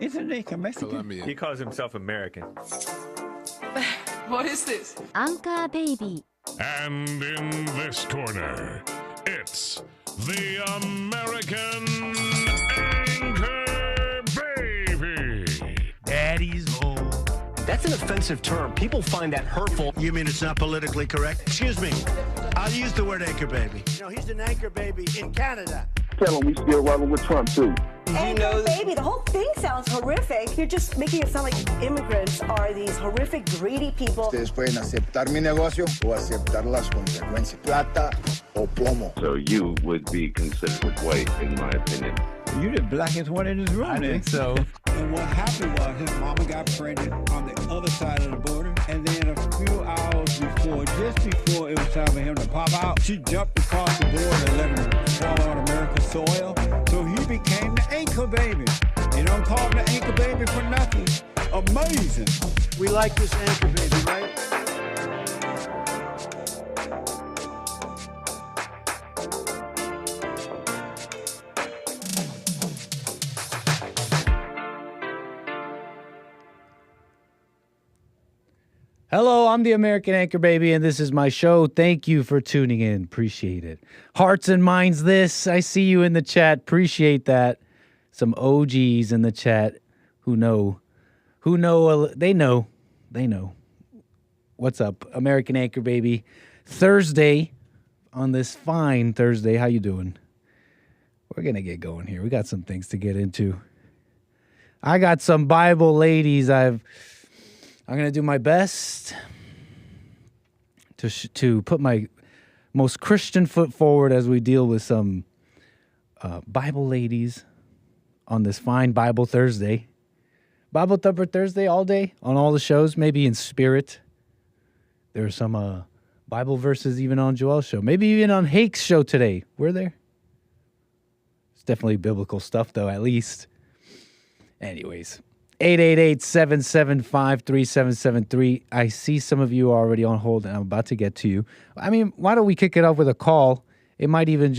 Isn't he Mexican? Colombian. He calls himself American. What is this? Anchor Baby. And in this corner, it's the American Anchor Baby. Daddy's home. That's an offensive term. People find that hurtful. You mean it's not politically correct? Excuse me. I'll use the word anchor baby. You know, he's an anchor baby in Canada. Tell him we still rolling with Trump, too. Anchor baby, the whole thing sounds horrific. You're just making it sound like immigrants are these horrific, greedy people. Ustedes pueden aceptar mi negocio o aceptar las consecuencias. Plata o plomo. So you would be considered white, in my opinion. You're the blackest one in this room. I think so. And what happened was his mama got pregnant on the other side of the border. And then a few hours before, just before it was time for him to pop out, she jumped across the border and let him fall on American soil. So he became the anchor baby. You don't call him the anchor baby for nothing. Amazing. We like this anchor baby, right? Hello, I'm the American Anchor Baby, and this is my show. Thank you for tuning in. Appreciate it. Hearts and minds this. I see you in the chat. Appreciate that. Some OGs in the chat who know. They know. What's up, American Anchor Baby? Thursday, on this fine Thursday. How you doing? We're going to get going here. We got some things to get into. I got some Bible ladies I'm going to do my best to put my most Christian foot forward as we deal with some Bible ladies on this fine Bible Thursday. Bible Thumper Thursday all day on all the shows, maybe in spirit. There are some Bible verses even on Joel's show. Maybe even on Hake's show today. Were there? It's definitely biblical stuff, though, at least. Anyways. 888-775-3773. I see some of you already on hold, and I'm about to get to you. I mean, why don't we kick it off with a call? This might even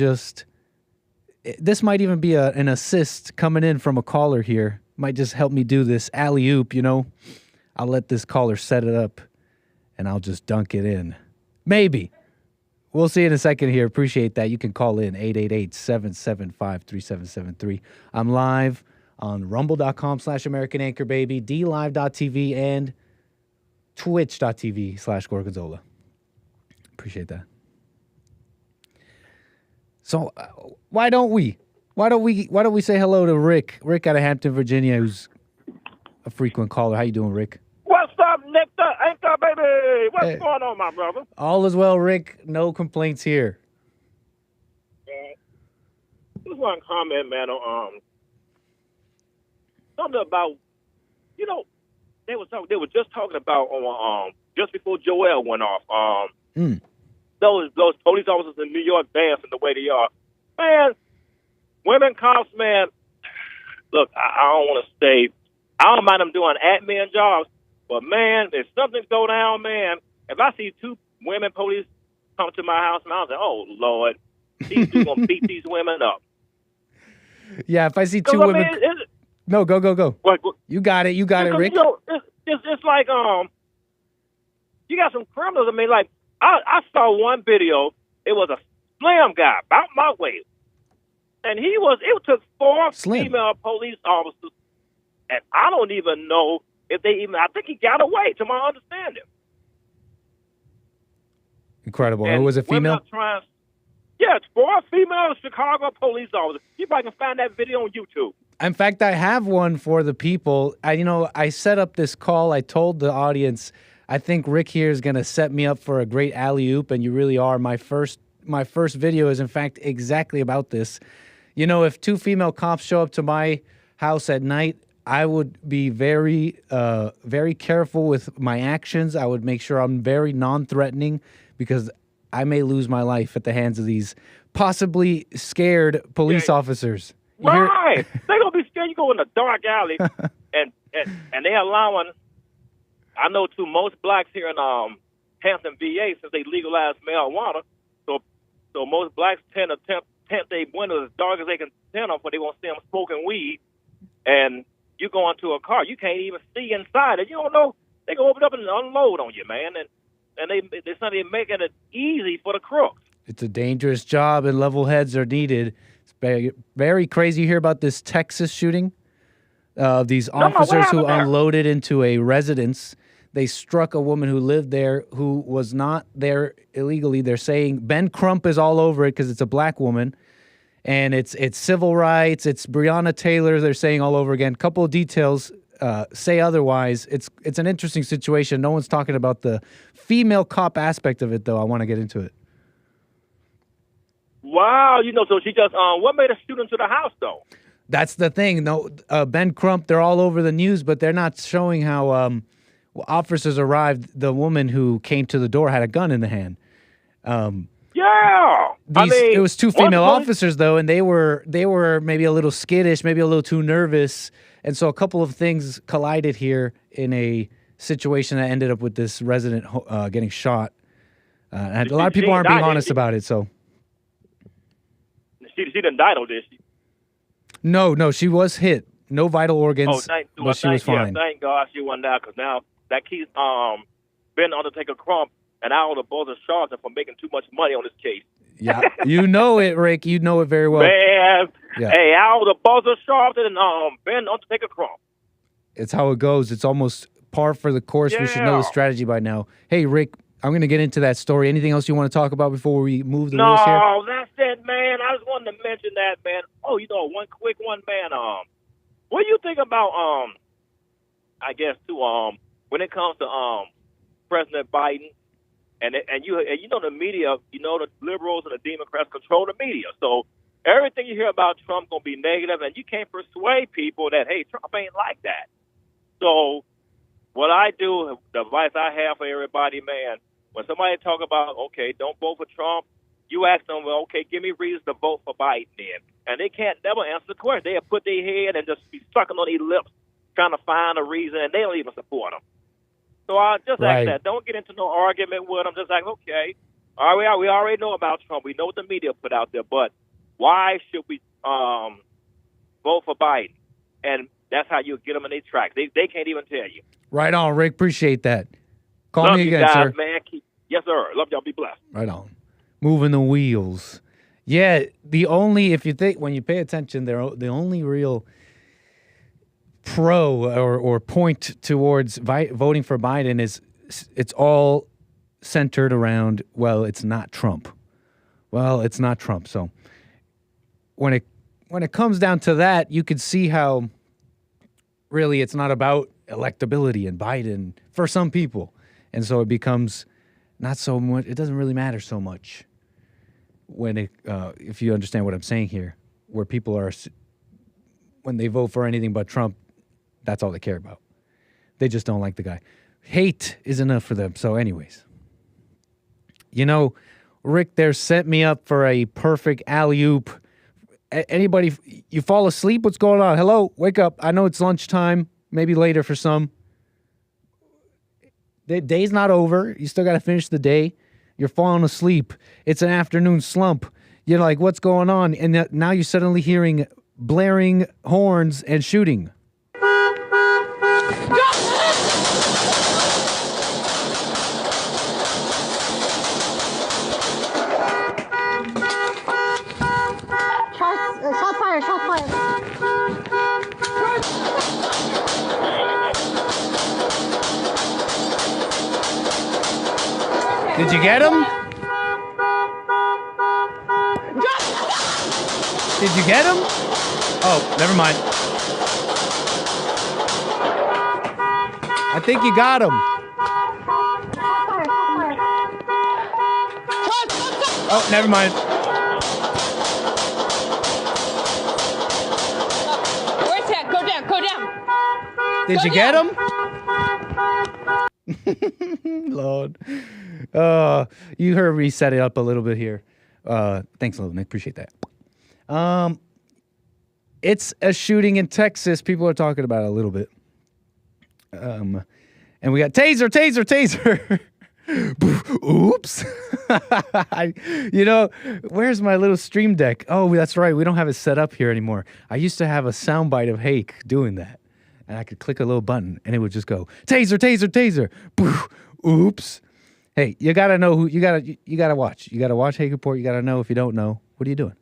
be an assist coming in from a caller here. Might just help me do this alley-oop, I'll let this caller set it up, and I'll just dunk it in. Maybe. We'll see in a second here. Appreciate that. You can call in 888-775-3773. I'm live on rumble.com/American Anchor Baby, DLive.tv, and twitch.tv/𝒔𝒐𝒄𝒊𝒂𝒍𝒔. Appreciate that. So why don't we say hello to Rick? Rick out of Hampton, Virginia, who's a frequent caller. How you doing, Rick? What's up, Nick the Anchor Baby? What's going on, my brother? All is well, Rick. No complaints here. Just one comment, man, on something about, they were just talking about just before Joel went off. Those police officers in New York dancing the way they are. Man, women cops, man, look, I don't want to say, I don't mind them doing admin jobs, but man, if something go down, man, if I see two women police come to my house, man, I was like, oh, Lord, these dudes going to beat these women up. Yeah, if I see two women... No, go. What? You got it, Rick. It's like, you got some criminals. I mean, like, I saw one video. It was a slim guy, about my weight. And it took 4 female police officers. And I don't even know if I think he got away, to my understanding. Incredible. And was it female? Yeah, it's 4 female Chicago police officers. You probably can find that video on YouTube. In fact, I have one for the people. I set up this call. I told the audience, I think Rick here is going to set me up for a great alley-oop, and you really are. My first video is, in fact, exactly about this. If 2 female cops show up to my house at night, I would be very, very careful with my actions. I would make sure I'm very non-threatening because I may lose my life at the hands of these possibly scared police officers. Right. They're going to be scared. You go in a dark alley, and they're allowing, I know, to most blacks here in Hampton, VA, since they legalized marijuana, so most blacks tend to tent their windows as dark as they can tent them, but they won't see them smoking weed. And you go into a car, you can't even see inside it. You don't know. They can open up and unload on you, man. And they're suddenly making it easy for the crooks. It's a dangerous job, and level heads are needed. It's very, very crazy. You hear about this Texas shooting? These officers who unloaded into a residence. They struck a woman who lived there who was not there illegally. They're saying Ben Crump is all over it because it's a black woman. And it's civil rights. It's Breonna Taylor. They're saying all over again. Couple of details say otherwise. It's an interesting situation. No one's talking about the female cop aspect of it, though. I want to get into it. Wow, so she just what made her shoot into the house, though? That's the thing. No, Ben Crump. They're all over the news, but they're not showing how officers arrived. The woman who came to the door had a gun in the hand. Yeah, it was two female officers though, and they were maybe a little skittish, maybe a little too nervous, and so a couple of things collided here in a situation that ended up with this resident getting shot. And a lot of people aren't being honest about it. So she didn't die, though, did she? No, she was hit. No vital organs, but she was fine. Thank God she wasn't there, because now that keeps Ben Undertaker Crump and all the both are charged for making too much money on this case. Yeah, you know it, Rick. You know it very well. Man, hey, all the buzzer sharp and Ben Undertaker Crump. It's how it goes. It's almost par for the course. Yeah. We should know the strategy by now. Hey, Rick, I'm going to get into that story. Anything else you want to talk about before we move the wheels here? No, that's it, man. I just wanted to mention that, man. Oh, one quick one, man. What do you think about I guess too when it comes to President Biden? And the media, the liberals and the Democrats control the media. So everything you hear about Trump going to be negative, and you can't persuade people that, hey, Trump ain't like that. So what I do, the advice I have for everybody, man, when somebody talk about, okay, don't vote for Trump, you ask them, well, okay, give me reasons to vote for Biden then. And they can't never answer the question. They'll put their head and just be sucking on their lips trying to find a reason, and they don't even support them. So I just ask that. Don't get into no argument with them. Just like, okay, all right, we already know about Trump. We know what the media put out there, but why should we vote for Biden? And that's how you get them in their tracks. They can't even tell you. Right on, Rick. Appreciate that. Call Love me again, you guys, sir. Man. Yes, sir. Love y'all. Be blessed. Right on. Moving the wheels. Yeah, if you think, when you pay attention, the only real pro or point towards voting for Biden is it's all centered around, well, it's not Trump. Well, it's not Trump. So when it comes down to that, you could see how really it's not about electability and Biden for some people. And so it becomes not so much, it doesn't really matter so much when if you understand what I'm saying here, where people are, when they vote for anything but Trump, that's all they care about. They just don't like the guy. Hate is enough for them. So anyways, Rick there set me up for a perfect alley-oop. Anybody, you fall asleep? What's going on? Hello, wake up. I know it's lunchtime, maybe later for some. The day's not over. You still got to finish the day. You're falling asleep. It's an afternoon slump. You're like, what's going on? And now you're suddenly hearing blaring horns and shooting. Shot fired. Did you get him? Did you get him? Oh, never mind. I think you got him. Oh, never mind. Where's that? Go down. Did you get him? Lord. You heard me set it up a little bit here. Thanks a lot, Nick. Appreciate that. It's a shooting in Texas. People are talking about it a little bit. And we got taser. Oops. Where's my little stream deck? Oh, that's right. We don't have it set up here anymore. I used to have a soundbite of Hake doing that. and I could click a little button, and it would just go, taser, taser, taser. Poof. Oops. Hey, you gotta know who you gotta watch. You gotta watch Hate Report. You gotta know. If you don't know, what are you doing?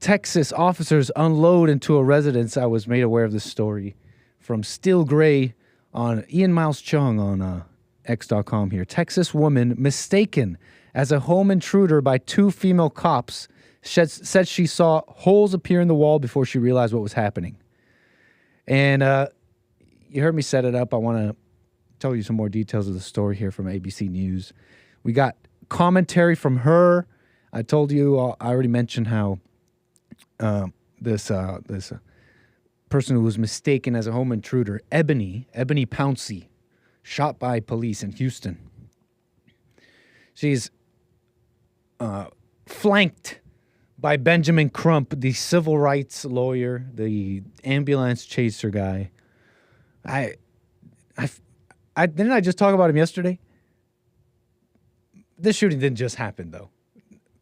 Texas officers unload into a residence. I was made aware of this story from Still Gray on Ian Miles Chung on X.com here. Texas woman mistaken as a home intruder by 2 female cops said she saw holes appear in the wall before she realized what was happening. And you heard me set it up. I want to tell you some more details of the story here from ABC News. We got commentary from her. I told you, I already mentioned how this person who was mistaken as a home intruder, 𝒏𝒊𝒄𝒌𝒔𝒕𝒓𝒆�𝒂𝒍𝒔, shot by police in Houston. She's flanked by Benjamin Crump, the civil rights lawyer, the ambulance chaser guy. Didn't I just talk about him yesterday? This shooting didn't just happen, though.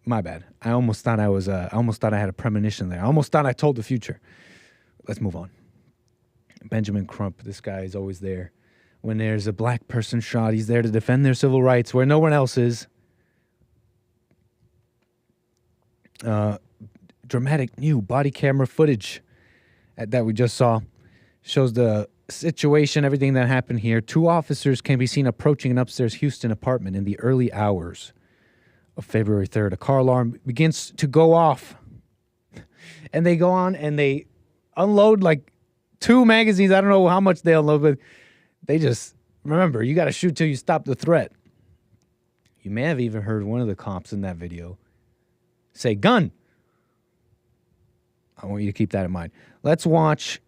My bad. I almost thought I had a premonition there. I almost thought I told the future. Let's move on. Benjamin Crump, this guy is always there. When there's a black person shot, he's there to defend their civil rights where no one else is. Dramatic new body camera footage that we just saw shows the situation, everything that happened here. 2 officers can be seen approaching an upstairs Houston apartment in the early hours of February 3rd. A car alarm begins to go off. And they go on and they unload like 2 magazines. I don't know how much they unload, but they just, remember, you got to shoot till you stop the threat. You may have even heard one of the cops in that video say, gun. I want you to keep that in mind. Let's watch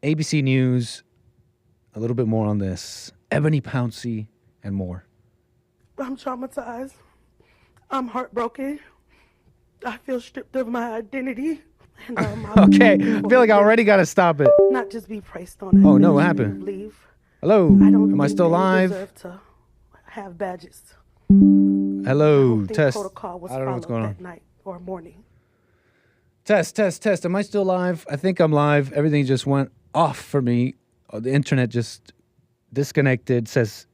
ABC News, a little bit more on this. 𝒏𝒊𝒄𝒌𝒔𝒕𝒓𝒆𝒂𝒍𝒔 and more. I'm traumatized. I'm heartbroken. I feel stripped of my identity. And, okay, I feel like I already got to stop it. Not just be priced on. Oh, no, what happened? Leave. Hello, am I still live? Deserve to have badges. Hello, test. Protocol was I don't know what's going on. That night or morning. Test. Am I still live? I think I'm live. Everything just went off for me. Oh, the internet just disconnected. It says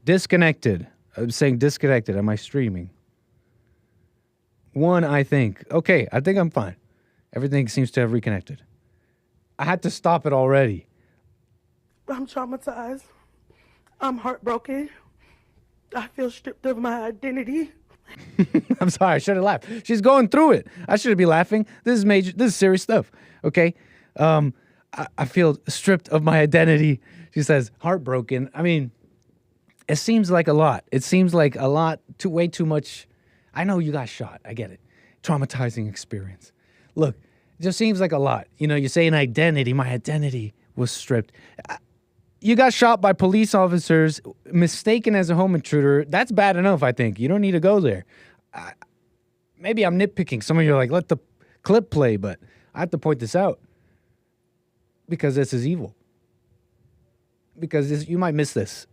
disconnected. I'm saying disconnected. Am I streaming? 1, I think. Okay, I think I'm fine. Everything seems to have reconnected. I had to stop it already. I'm traumatized. I'm heartbroken. I feel stripped of my identity. I'm sorry, I should have laughed. She's going through it. I shouldn't be laughing. This is major. This is serious stuff. Okay? I feel stripped of my identity. She says, heartbroken. I mean, it seems like a lot. It seems like a lot, way too much. I know you got shot. I get it. Traumatizing experience. Look, it just seems like a lot. You know, you say an identity. My identity was stripped. You got shot by police officers, mistaken as a home intruder. That's bad enough, I think. You don't need to go there. Maybe I'm nitpicking. Some of you are like, let the clip play, but I have to point this out because this is evil. Because you might miss this.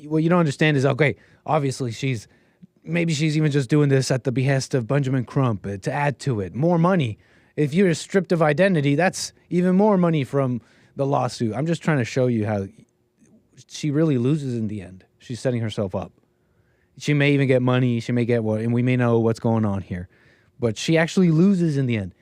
What you don't understand is, okay, obviously maybe she's even just doing this at the behest of Benjamin Crump to add to it. More money. If you're stripped of identity, that's even more money from the lawsuit. I'm just trying to show you how she really loses in the end. She's setting herself up. She may even get money. She may get what, and we may know what's going on here. But she actually loses in the end.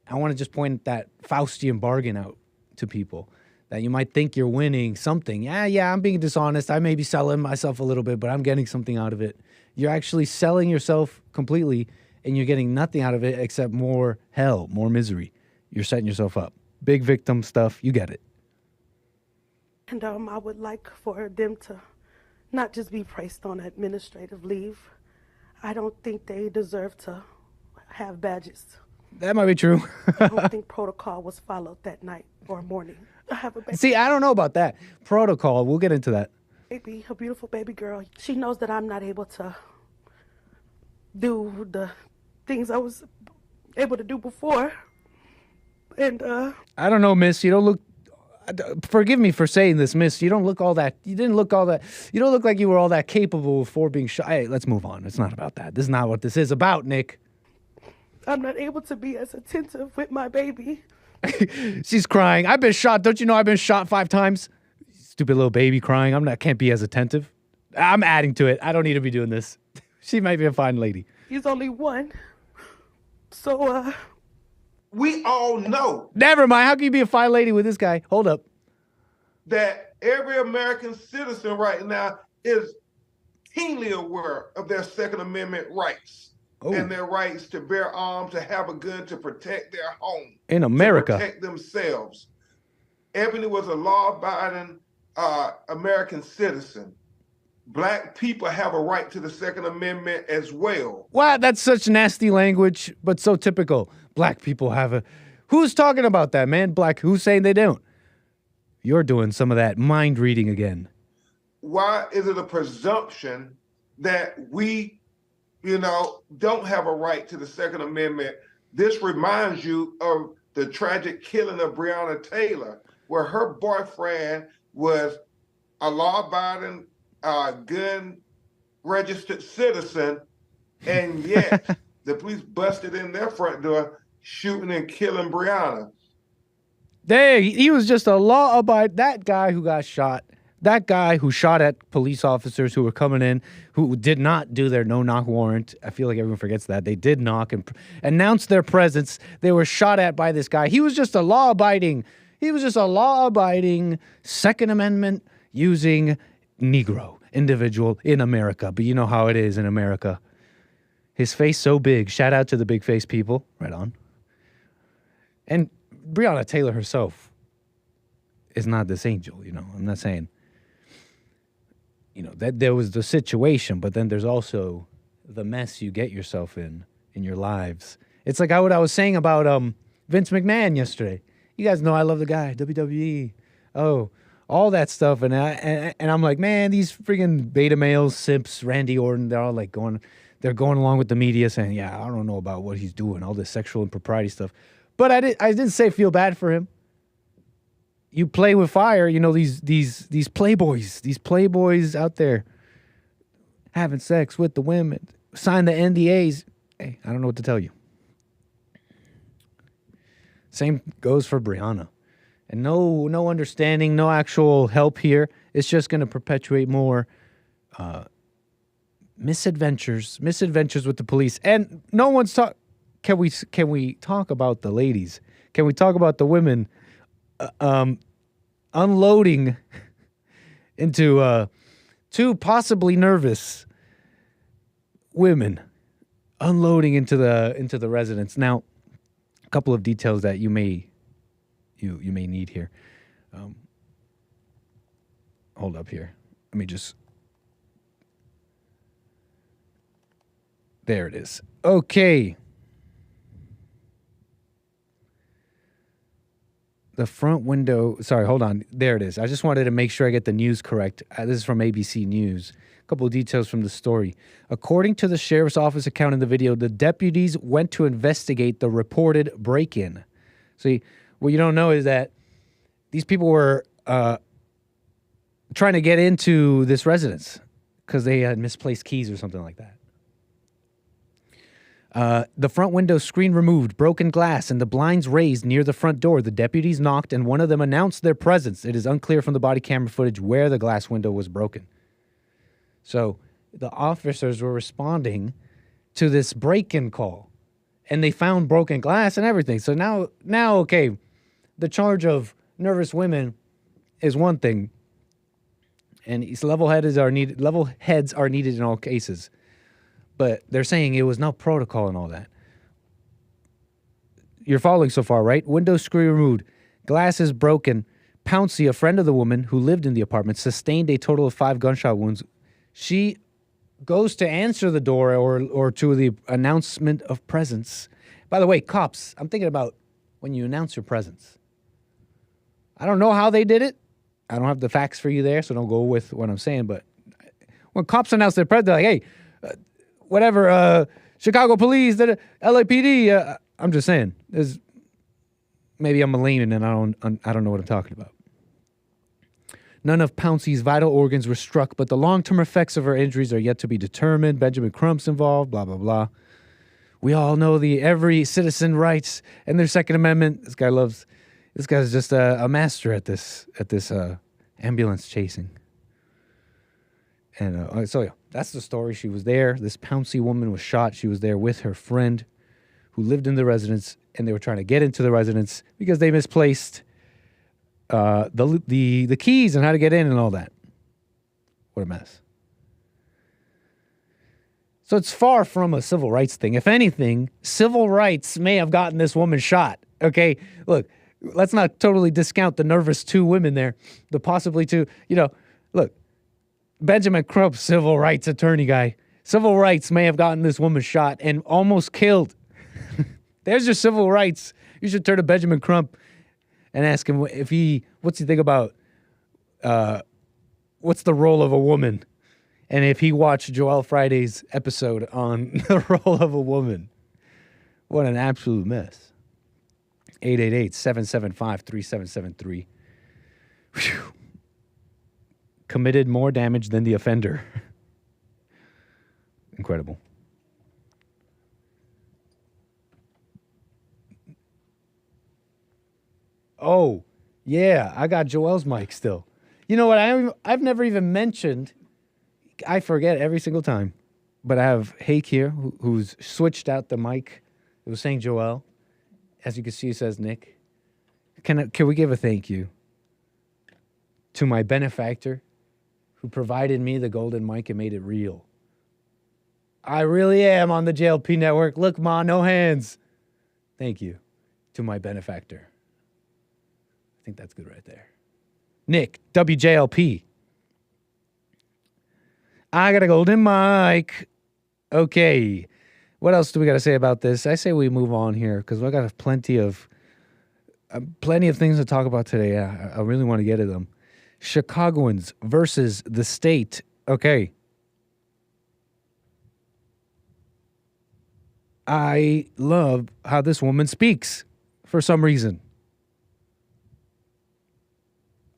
I want to just point that Faustian bargain out to people. That you might think you're winning something. Yeah, I'm being dishonest. I may be selling myself a little bit, but I'm getting something out of it. You're actually selling yourself completely, and you're getting nothing out of it except more hell, more misery. You're setting yourself up. Big victim stuff. You get it. And I would like for them to not just be placed on administrative leave. I don't think they deserve to have badges. That might be true. I don't think protocol was followed that night or morning. I have a baby. See, I don't know about that. Protocol, we'll get into that. Baby, a beautiful baby girl. She knows that I'm not able to do the things I was able to do before. And I don't know, miss. You don't look, forgive me for saying this, miss. You don't look all that, you didn't look all that, you don't look like you were all that capable before being shot. Hey, let's move on. It's not about that. This is not what this is about, Nick. I'm not able to be as attentive with my baby She's crying. I've been shot. Don't you know I've been shot 5 times? Stupid little baby crying. Can't be as attentive. I'm adding to it. I don't need to be doing this. She might be a fine lady. He's only one. So, we all know. Never mind. How can you be a fine lady with this guy? Hold up. That every American citizen right now is keenly aware of their Second Amendment rights and their rights to bear arms, to have a gun, to protect their home. In America. To protect themselves. Ebony was a law-abiding American citizen. Black people have a right to the Second Amendment as well. Wow, that's such nasty language, but so typical. Black people have a... Who's talking about that, man? Who's saying they don't? You're doing some of that mind reading again. Why is it a presumption that we, don't have a right to the Second Amendment? This reminds you of the tragic killing of Breonna Taylor, where her boyfriend was a law-abiding, gun-registered citizen, and yet the police busted in their front door, shooting and killing Breonna. He was just a law-abiding... That guy who got shot, that guy who shot at police officers who were coming in, who did not do their no-knock warrant. I feel like everyone forgets that. They did knock and announced their presence. They were shot at by this guy. He was just a law-abiding Second Amendment using Negro individual in America. But you know how it is in America. His face so big. Shout out to the big face people. Right on. And Breonna Taylor herself is not this angel, I'm not saying, that there was the situation, but then there's also the mess you get yourself in your lives. It's like what I was saying about Vince McMahon yesterday. You guys know I love the guy, WWE. Oh, all that stuff. And I'm like, man, these freaking beta males, simps, Randy Orton, they're all like going along with the media saying, yeah, I don't know about what he's doing, all this sexual impropriety stuff. But I didn't say feel bad for him. You play with fire, these playboys out there having sex with the women, sign the NDAs. Hey, I don't know what to tell you. Same goes for Breonna. And no understanding, no actual help here. It's just going to perpetuate more misadventures with the police. And no one's talking. Can we talk about the ladies? Can we talk about the women unloading into 2 possibly nervous women unloading into the residence? Now, a couple of details that you may need here. Hold up here. Let me just... There it is. Okay. The front window, sorry, hold on. There it is. I just wanted to make sure I get the news correct. This is from ABC News. A couple of details from the story. According to the sheriff's office account in the video, the deputies went to investigate the reported break-in. See, what you don't know is that these people were trying to get into this residence because they had misplaced keys or something like that. The front window screen removed, broken glass, and the blinds raised near the front door. The deputies knocked, and one of them announced their presence. It is unclear from the body camera footage where the glass window was broken. So the officers were responding to this break-in call, and they found broken glass and everything. So now, okay, the charge of nervous women is one thing, and level heads are needed in all cases. But they're saying it was no protocol and all that. You're following so far, right? Window screw removed. Glass is broken. Pouncey, a friend of the woman who lived in the apartment, sustained a total of 5 gunshot wounds. She goes to answer the door or to the announcement of presence. By the way, cops, I'm thinking about when you announce your presence. I don't know how they did it. I don't have the facts for you there, so don't go with what I'm saying. But when cops announce their presence, they're like, hey, whatever, Chicago police, LAPD. I'm just saying. Maybe I'm a layman and I don't know what I'm talking about. None of Pouncey's vital organs were struck, but the long-term effects of her injuries are yet to be determined. Benjamin Crump's involved, blah, blah, blah. We all know every citizen rights and their Second Amendment. This guy's just a master at this ambulance chasing. And so yeah, that's the story. She was there. This Pouncey woman was shot. She was there with her friend who lived in the residence, and they were trying to get into the residence because they misplaced the keys and how to get in and all that. What a mess. So it's far from a civil rights thing. If anything, civil rights may have gotten this woman shot. Okay, look, let's not totally discount the nervous two women there, the possibly two, look, Benjamin Crump, civil rights attorney guy. Civil rights may have gotten this woman shot and almost killed. There's your civil rights. You should turn to Benjamin Crump and ask him what's he think about, what's the role of a woman? And if he watched Joel Friday's episode on the role of a woman. What an absolute mess. 888-775-3773. Whew. Committed more damage than the offender. Incredible. Oh, yeah, I got Joel's mic still. You know what? I've never even mentioned. I forget every single time. But I have Hake here, who's switched out the mic. It was saying Joel. As you can see, it says Nick. Can we give a thank you to my benefactor who provided me the golden mic and made it real? I really am on the JLP network. Look, ma, no hands. Thank you to my benefactor. I think that's good right there. Nick, WJLP. I got a golden mic. Okay. What else do we got to say about this? I say we move on here because we got plenty of things to talk about today. I really want to get to them. Chicagoans versus the state. Okay. I love how this woman speaks for some reason.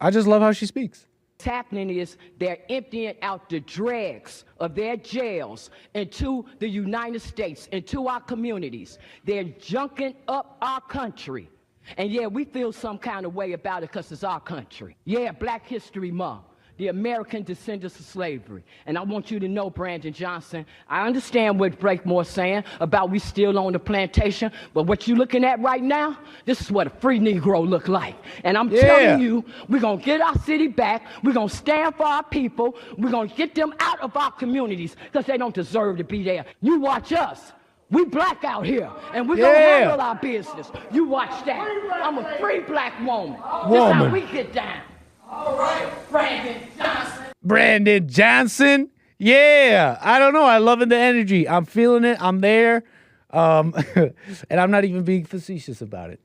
I just love how she speaks. What's happening is they're emptying out the dregs of their jails into the United States, into our communities. They're junking up our country. And yeah, we feel some kind of way about it because it's our country. Yeah, Black History Month, the American descendants of slavery. And I want you to know, Brandon Johnson, I understand what Breakmore's saying about we still on the plantation, but what you're looking at right now, this is what a free Negro look like. And I'm telling you, we're going to get our city back. We're going to stand for our people. We're going to get them out of our communities because they don't deserve to be there. You watch us. We black out here, and we're going to handle our business. You watch that. I'm a free black woman. This is how we get down. All right, Brandon Johnson. Brandon Johnson? Yeah. I don't know. I'm loving the energy. I'm feeling it. I'm there. And I'm not even being facetious about it.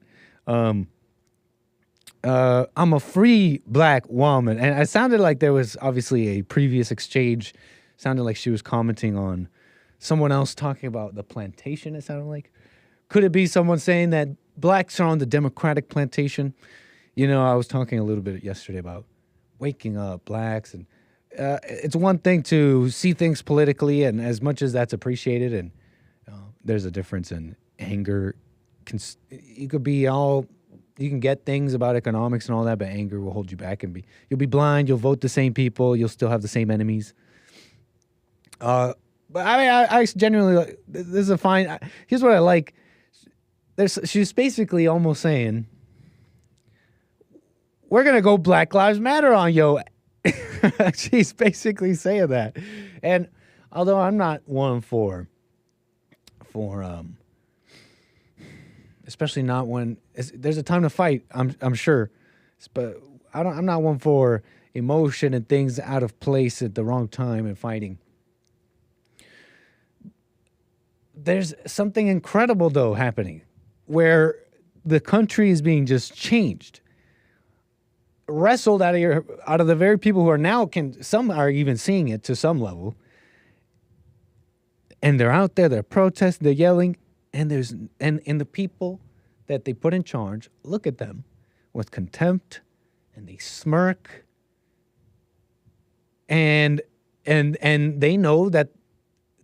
I'm a free black woman. And it sounded like there was obviously a previous exchange. Sounded like she was commenting on someone else talking about the plantation, it sounded like. Could it be someone saying that blacks are on the Democratic plantation? You know, I was talking a little bit yesterday about waking up blacks. And it's one thing to see things politically, and as much as that's appreciated, and there's a difference in anger. You could be you can get things about economics and all that, but anger will hold you back and you'll be blind, you'll vote the same people, you'll still have the same enemies. But I genuinely, this is a fine, here's what I like. She's basically almost saying, we're going to go Black Lives Matter on yo. She's basically saying that. And although I'm not one for especially not when there's a time to fight, I'm sure. But I'm not one for emotion and things out of place at the wrong time and fighting. There's something incredible, though, happening where the country is being just changed, wrestled out of the very people who are now some are even seeing it to some level, and they're out there, they're protesting, they're yelling, and the people that they put in charge look at them with contempt, and they smirk, and they know that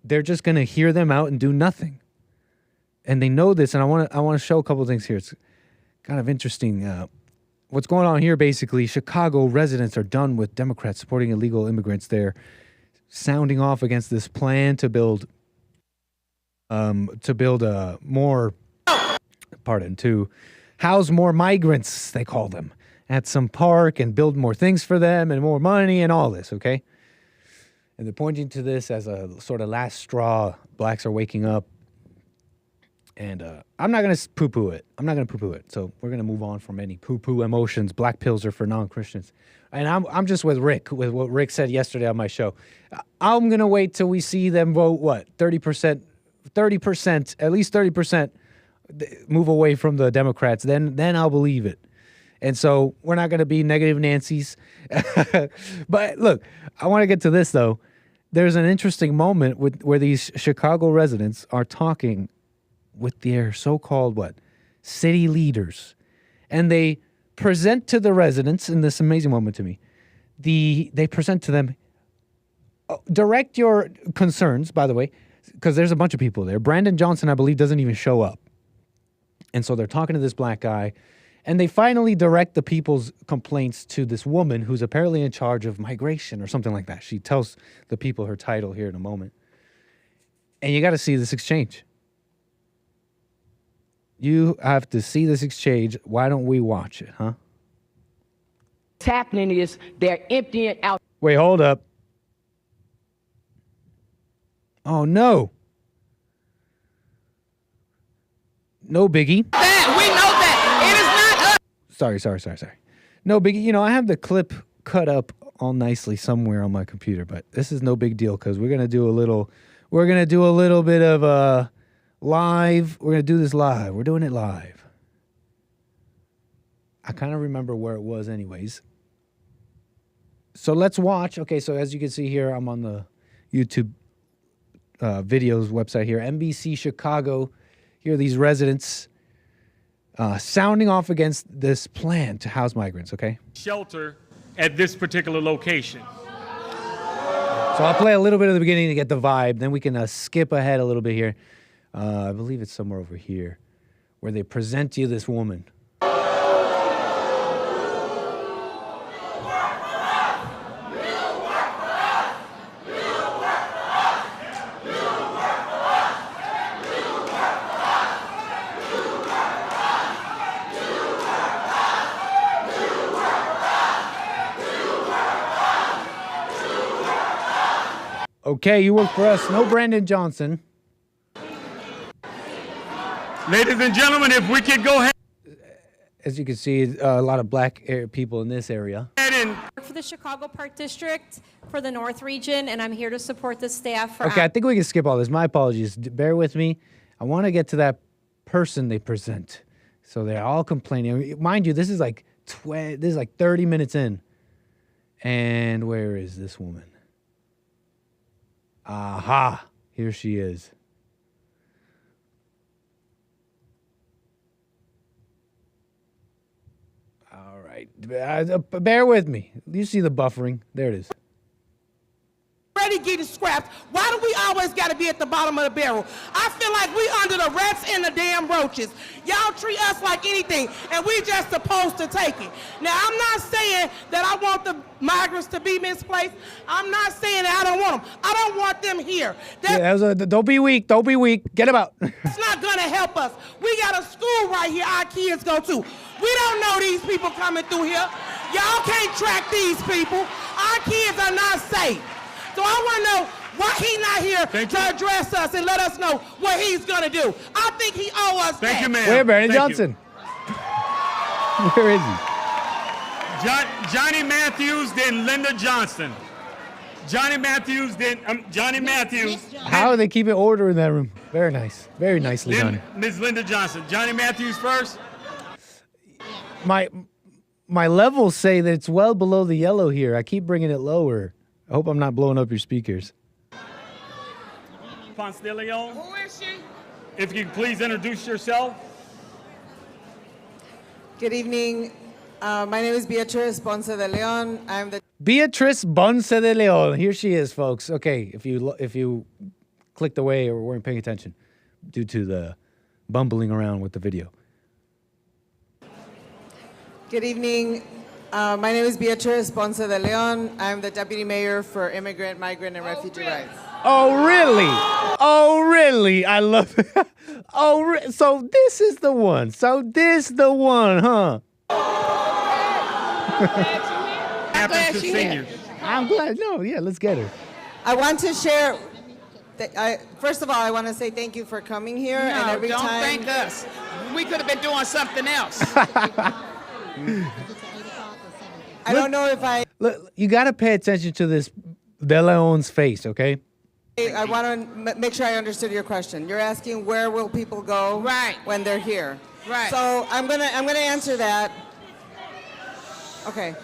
they're just going to hear them out and do nothing. and they know this, and I want to show a couple of things here. It's kind of interesting. What's going on here, basically, Chicago residents are done with Democrats supporting illegal immigrants. They're sounding off against this plan to build to house more migrants, they call them, at some park and build more things for them and more money and all this, okay? And they're pointing to this as a sort of last straw. Blacks are waking up. And I'm not going to poo-poo it. So we're going to move on from any poo-poo emotions. Black pills are for non-Christians. And I'm just with Rick, with what Rick said yesterday on my show. I'm going to wait till we see them vote, 30%, at least 30% move away from the Democrats. Then I'll believe it. And so we're not going to be negative Nancy's. But look, I want to get to this, though. There's an interesting moment where these Chicago residents are talking with their so-called, city leaders. And they present to the residents, in this amazing moment to me, they present to them, direct your concerns, by the way, because there's a bunch of people there. Brandon Johnson, I believe, doesn't even show up. And so they're talking to this black guy. And they finally direct the people's complaints to this woman who's apparently in charge of migration or something like that. She tells the people her title here in a moment. And you got to see this exchange. You have to see this exchange. Why don't we watch it, huh? What's happening is they're emptying out. Wait, hold up. Oh, no. No biggie. We know that. It is not us. Sorry. No biggie. I have the clip cut up all nicely somewhere on my computer, but this is no big deal because we're going to do a little bit of live. We're going to do this live. We're doing it live. I kind of remember where it was anyways. So let's watch. Okay, so as you can see here, I'm on the YouTube videos website here. NBC Chicago. Here are these residents sounding off against this plan to house migrants, okay? Shelter at this particular location. So I'll play a little bit of the beginning to get the vibe. Then we can skip ahead a little bit here. I believe it's somewhere over here where they present to you this woman. Okay, you work for us. No Brandon Johnson. Ladies and gentlemen, if we could go ahead. As you can see, a lot of black people in this area. For the Chicago Park District, for the North Region, and I'm here to support the staff. Okay, I think we can skip all this. My apologies. Bear with me. I want to get to that person they present. So they're all complaining. Mind you, this is like 30 minutes in. And where is this woman? Aha, here she is. All right, bear with me. You see the buffering. There it is. Ready getting scrapped. Why do we always got to be at the bottom of the barrel? I feel like we under the rats and the damn roaches. Y'all treat us like anything, and we just supposed to take it. Now, I'm not saying that I want the migrants to be misplaced. I'm not saying that I don't want them. I don't want them here. Don't be weak. Don't be weak. Get them out. It's not going to help us. We got a school right here our kids go to. We don't know these people coming through here. Y'all can't track these people. Our kids are not safe. So I want to know why he's not here to address us and let us know what he's going to do. I think he owes us that. Thank you, ma'am. Where, Brandon Johnson? Where is he? Johnny Matthews, then Linda Johnson. Johnny Matthews, then Johnny Matthews. How are they keeping order in that room? Very nice. Very nicely done. Ms. Linda Johnson. Johnny Matthews first. My levels say that it's well below the yellow here. I keep bringing it lower. I hope I'm not blowing up your speakers. Ponce de Leon. Who is she? If you could please introduce yourself. Good evening. My name is Beatriz Ponce de Leon. I'm the Beatriz Ponce de Leon. Here she is, folks. Okay, if you clicked away or weren't paying attention due to bumbling around with the video. Good evening. My name is 𝒏𝒊𝒄𝒌𝒔𝒕𝒓𝒄𝒊𝒂𝒍𝒔. I'm the WYesGunna. I'm the Deputy Mayor for Immigrant, Migrant, and Refugee Rights. Oh, really? Oh, really? I love it. Oh, so this is the one. So this the one, huh? I'm glad she's here. I'm glad. No, yeah, let's get her. I want to share. First of all, I want to say thank you for coming here. No, and every don't time, thank us. We could have been doing something else. I don't know if I. Look, you got to pay attention to this De Leon's face, okay? I want to make sure I understood your question. You're asking where will people go when they're here. Right. So I'm gonna answer that. Okay.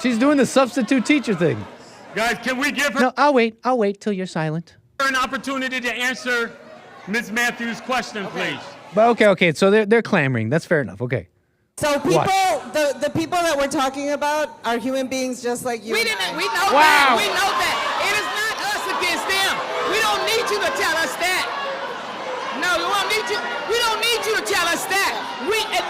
She's doing the substitute teacher thing. Guys, can we give her No, I'll wait. I'll wait till you're silent. an opportunity to answer Ms. Matthews' question, please? But okay. So they're clamoring. That's fair enough. Okay. So people, the people that we're talking about are human beings just like you. We know that. We know that. It is not us against them. We don't need you to tell us that. No, we don't need you. We don't need you to tell us that.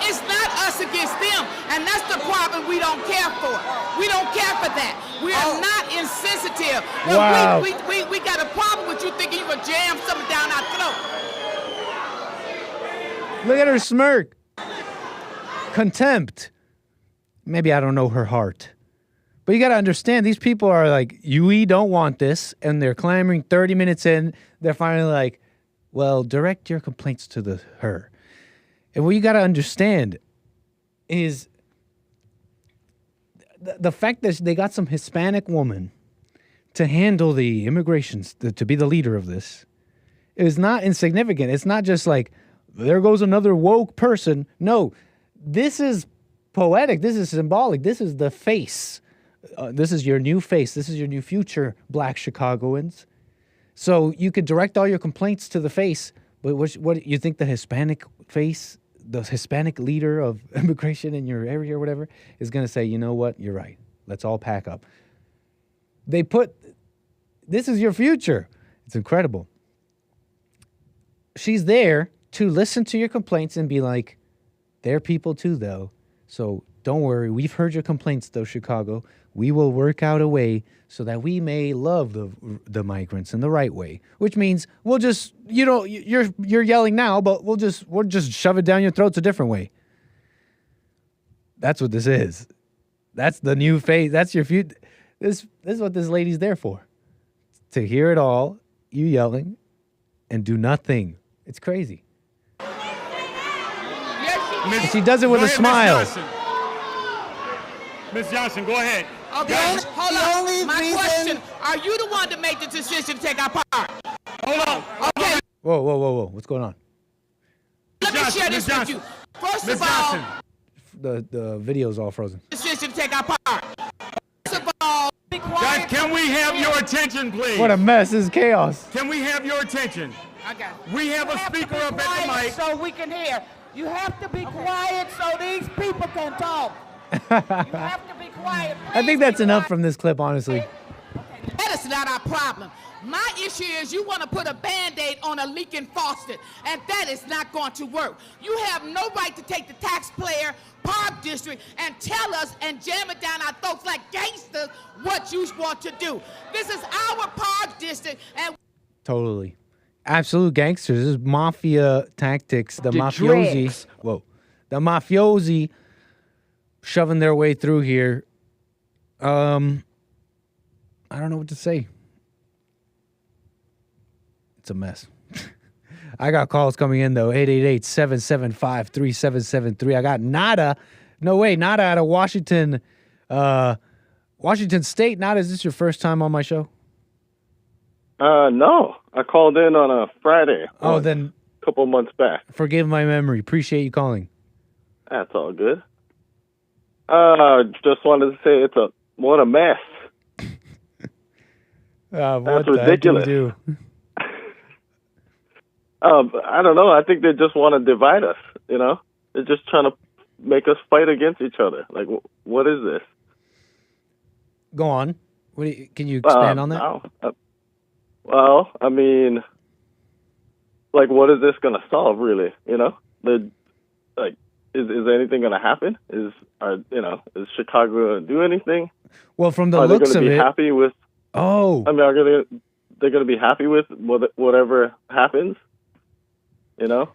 It's not us against them, and that's the problem we don't care for. We don't care for that. We are not insensitive. Wow. We got a problem with you thinking you can jam something down our throat. Look at her smirk. Contempt. Maybe I don't know her heart. But you got to understand, these people are like, we don't want this, and they're clamoring 30 minutes in. They're finally like, well, direct your complaints to her. And what you got to understand is the fact that they got some Hispanic woman to handle the immigrations, to be the leader of this, is not insignificant. It's not just like, there goes another woke person. No, this is poetic. This is symbolic. This is the face. This is your new face. This is your new future, Black Chicagoans. So you could direct all your complaints to the face, but what you think the Hispanic face, the Hispanic leader of immigration in your area or whatever, is going to say, you know what, you're right. Let's all pack up. This is your future. It's incredible. She's there to listen to your complaints and be like, they're people too, though. So don't worry. We've heard your complaints, though, Chicago. We will work out a way so that we may love the migrants in the right way, which means we'll just, you're yelling now, but we'll just shove it down your throats a different way. That's what this is. That's the new phase. That's your future. This is what this lady's there for. To hear it all, you yelling, and do nothing. It's crazy. She does it with a smile. Ms. Johnson, go ahead. Okay, hold on. My question, are you the one to make the decision to take our part? Hold on. Okay. Whoa. What's going on? Let me share this with you. First of all, the video's all frozen. Decision to take our part. First of all, be quiet. Guys, can we have your attention, please? What a mess. This is chaos. Can we have your attention? Okay. We have a speaker up at the mic. So we can hear. You have to be quiet so these people can talk. You have to be quiet. I think that's enough from this clip, honestly. That is not our problem. My issue is you want to put a Band-Aid on a leaking faucet, and that is not going to work. You have no right to take the taxpayer park district and tell us and jam it down our throats like gangsters what you want to do. This is our park district, and totally. Absolute gangsters. This is mafia tactics. The mafiosi. Dregs. Whoa. The mafiosi shoving their way through here. I don't know what to say. It's a mess. I got calls coming in, though. 888-775-3773. I got Nada. No way. Nada out of Washington. Washington State. Nada, is this your first time on my show? No. I called in on a Friday. Oh, then a couple months back. Forgive my memory. Appreciate you calling. That's all good. Just wanted to say what a mess. What That's the ridiculous. Heck do you do? I don't know. I think they just want to divide us, They're just trying to make us fight against each other. Like, what is this? Go on. Can you expand on that? Well, I mean, like, what is this going to solve, really? You know, like, is anything going to happen? Is Chicago going to do anything? Well, from the are looks they of going to be it, happy with? Oh, I mean, they're going to be happy with whatever happens? You know,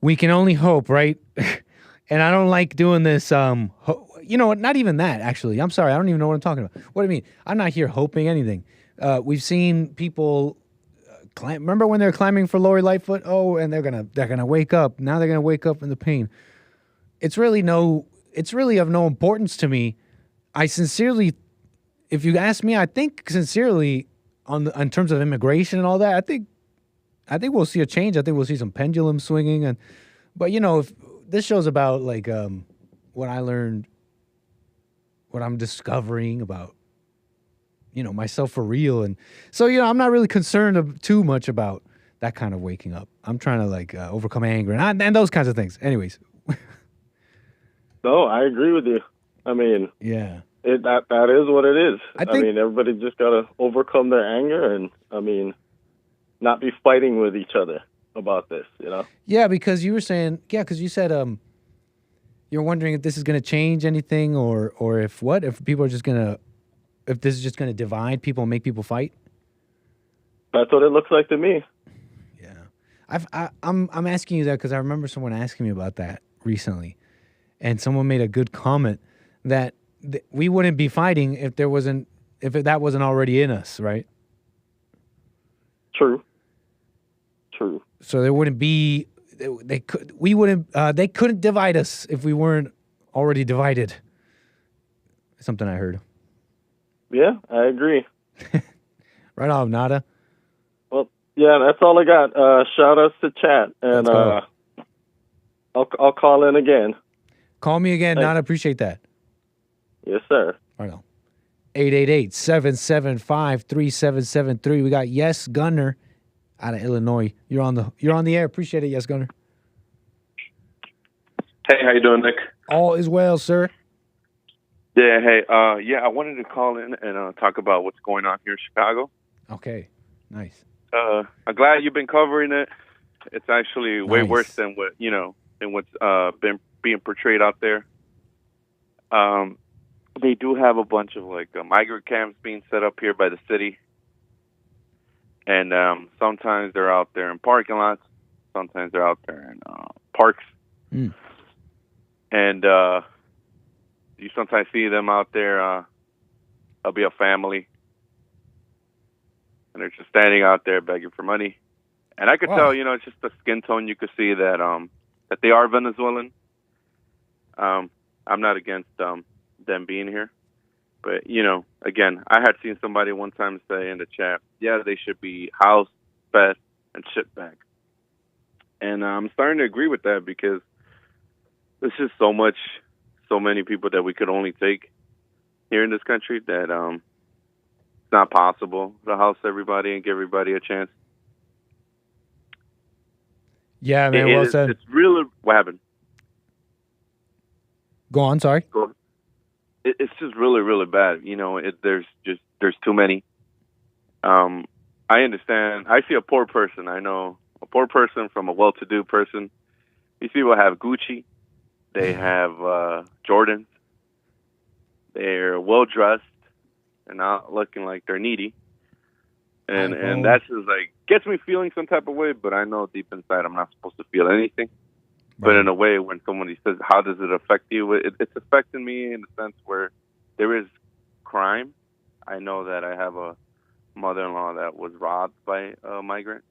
we can only hope, right? And I don't like doing this. You know what? Not even that. Actually, I'm sorry. I don't even know what I'm talking about. What do you mean? I'm not here hoping anything. We've seen people. Remember when they're climbing for Lori Lightfoot? Oh, and they're gonna wake up. Now they're gonna wake up in the pain. It's really of no importance to me. I sincerely, if you ask me, I think sincerely in terms of immigration and all that, I think we'll see a change. I think we'll see some pendulum swinging, but you know, if this show's about like what I learned, what I'm discovering about, you know, myself for real. And so, you know, I'm not really concerned too much about that kind of waking up. I'm trying to like overcome anger and those kinds of things. Anyways. No, I agree with you. I mean, yeah, that is what it is. I mean, everybody just got to overcome their anger and, I mean, not be fighting with each other about this, you know? Yeah, because you were saying, because you said you're wondering if this is going to change anything or if people are just going to, if this is just going to divide people and make people fight? That's what it looks like to me. Yeah. I'm asking you that because I remember someone asking me about that recently. And someone made a good comment that we wouldn't be fighting if that wasn't already in us, right? True. So there wouldn't be, they couldn't divide us if we weren't already divided. Something I heard. Yeah, I agree. Right on, Nada. Well, yeah, that's all I got. Shout outs to chat, and I'll call in again. Call me again, Nada. Appreciate that. Yes, sir. Right on. 888-775-3773. We got YesGunna out of Illinois. You're on the air. Appreciate it, YesGunna. Hey, how you doing, Nick? All is well, sir. Yeah, hey, I wanted to call in and talk about what's going on here in Chicago. Okay, nice. I'm glad you've been covering it. It's actually way worse than what's been being portrayed out there. They do have a bunch of like migrant camps being set up here by the city, and sometimes they're out there in parking lots, sometimes they're out there in parks, and you sometimes see them out there. I'll be a family, and they're just standing out there begging for money. And I could tell, you know, it's just the skin tone. You could see that that they are Venezuelan. I'm not against them being here, but you know, again, I had seen somebody one time say in the chat, yeah, they should be housed, fed, and shipped back. And I'm starting to agree with that because there's just so many people that we could only take here in this country that it's not possible to house everybody and give everybody a chance. Yeah, man. Well said. It's really what happened. Go on. Sorry. It's just really, really bad. You know, there's too many. I understand. I see a poor person. I know a poor person from a well-to-do person. These people have Gucci. They have Jordans. They're well-dressed. They're not looking like they're needy. And that's just like, gets me feeling some type of way, but I know deep inside I'm not supposed to feel anything. Right. But in a way, when somebody says, how does it affect you? It's affecting me in the sense where there is crime. I know that I have a mother-in-law that was robbed by a migrant.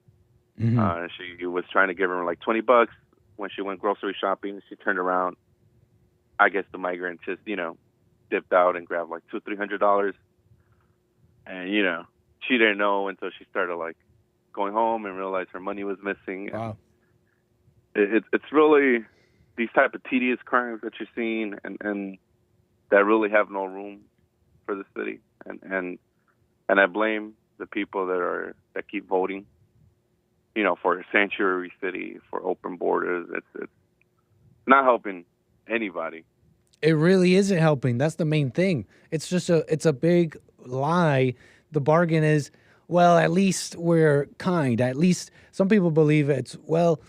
Mm-hmm. She was trying to give her like $20 when she went grocery shopping. She turned around. I guess the migrant just, you know, dipped out and grabbed like $200-300. And, you know, she didn't know until she started like going home and realized her money was missing. Wow. It's really these type of tedious crimes that you're seeing and that really have no room for the city. And I blame the people that keep voting, you know, for a sanctuary city, for open borders. It's not helping anybody. It really isn't helping. That's the main thing. It's just it's a big lie. The bargain is, well, at least we're kind. At least some people believe it's, well,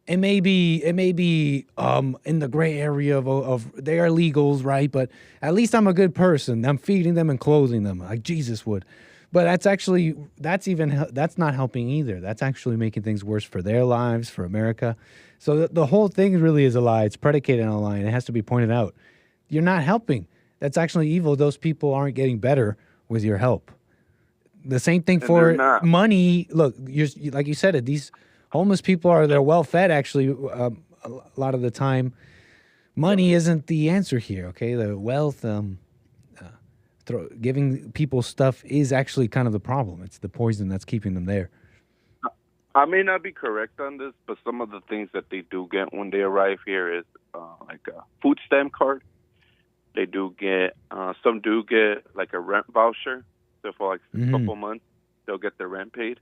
it may be in the gray area of they are legals, right? But at least I'm a good person. I'm feeding them and clothing them like Jesus would. But that's not helping either. That's actually making things worse for their lives, for America. So the whole thing really is a lie. It's predicated on a lie, and it has to be pointed out. You're not helping. That's actually evil. Those people aren't getting better with your help. The same thing for money. Look, like you said, these homeless people they're well fed. Actually, a lot of the time, money isn't the answer here. Okay, the wealth, giving people stuff is actually kind of the problem. It's the poison that's keeping them there. I may not be correct on this, but some of the things that they do get when they arrive here is like a food stamp card. They do get, some do get like a rent voucher. So for like a couple months, they'll get their rent paid.